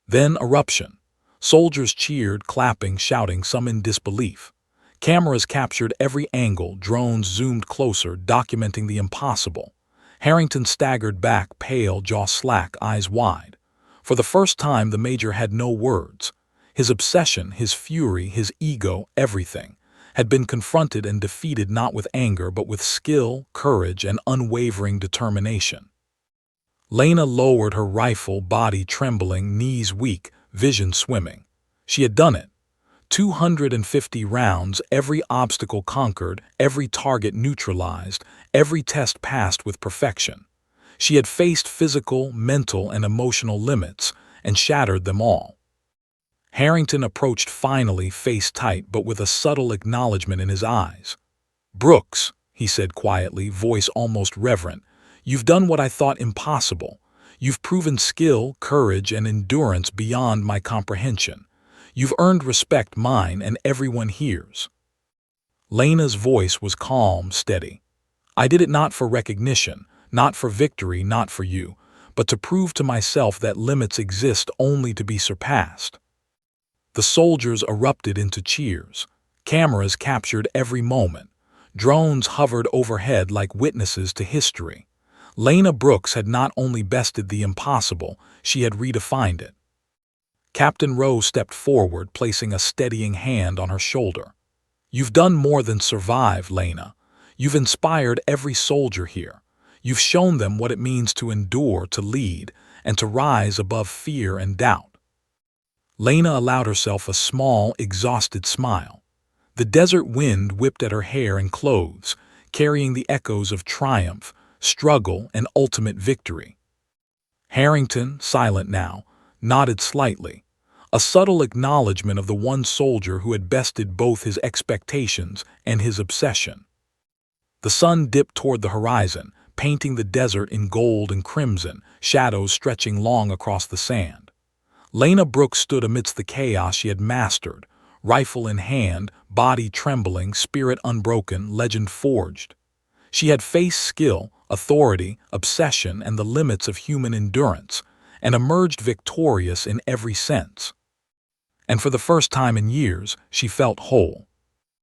Then eruption. Soldiers cheered, clapping, shouting, some in disbelief. Cameras captured every angle, drones zoomed closer, documenting the impossible. Harrington staggered back, pale, jaw slack, eyes wide. For the first time, the Major had no words. His obsession, his fury, his ego, everything, had been confronted and defeated not with anger but with skill, courage, and unwavering determination. Lena lowered her rifle, body trembling, knees weak, vision swimming. She had done it. 250 rounds, every obstacle conquered, every target neutralized, every test passed with perfection. She had faced physical, mental, and emotional limits, and shattered them all. Harrington approached finally, face tight, but with a subtle acknowledgement in his eyes. "Brooks," he said quietly, voice almost reverent, "you've done what I thought impossible. You've proven skill, courage, and endurance beyond my comprehension. You've earned respect, mine and everyone here's." Lena's voice was calm, steady. "I did it not for recognition, not for victory, not for you, but to prove to myself that limits exist only to be surpassed." The soldiers erupted into cheers. Cameras captured every moment. Drones hovered overhead like witnesses to history. Lena Brooks had not only bested the impossible, she had redefined it. Captain Rowe stepped forward, placing a steadying hand on her shoulder. "You've done more than survive, Lena. You've inspired every soldier here. You've shown them what it means to endure, to lead, and to rise above fear and doubt." Lena allowed herself a small, exhausted smile. The desert wind whipped at her hair and clothes, carrying the echoes of triumph, struggle, and ultimate victory. Harrington, silent now, nodded slightly, a subtle acknowledgement of the one soldier who had bested both his expectations and his obsession. The sun dipped toward the horizon, painting the desert in gold and crimson, shadows stretching long across the sand. Lena Brooks stood amidst the chaos she had mastered, rifle in hand, body trembling, spirit unbroken, legend forged. She had faced skill, authority, obsession, and the limits of human endurance, and emerged victorious in every sense. And for the first time in years, she felt whole.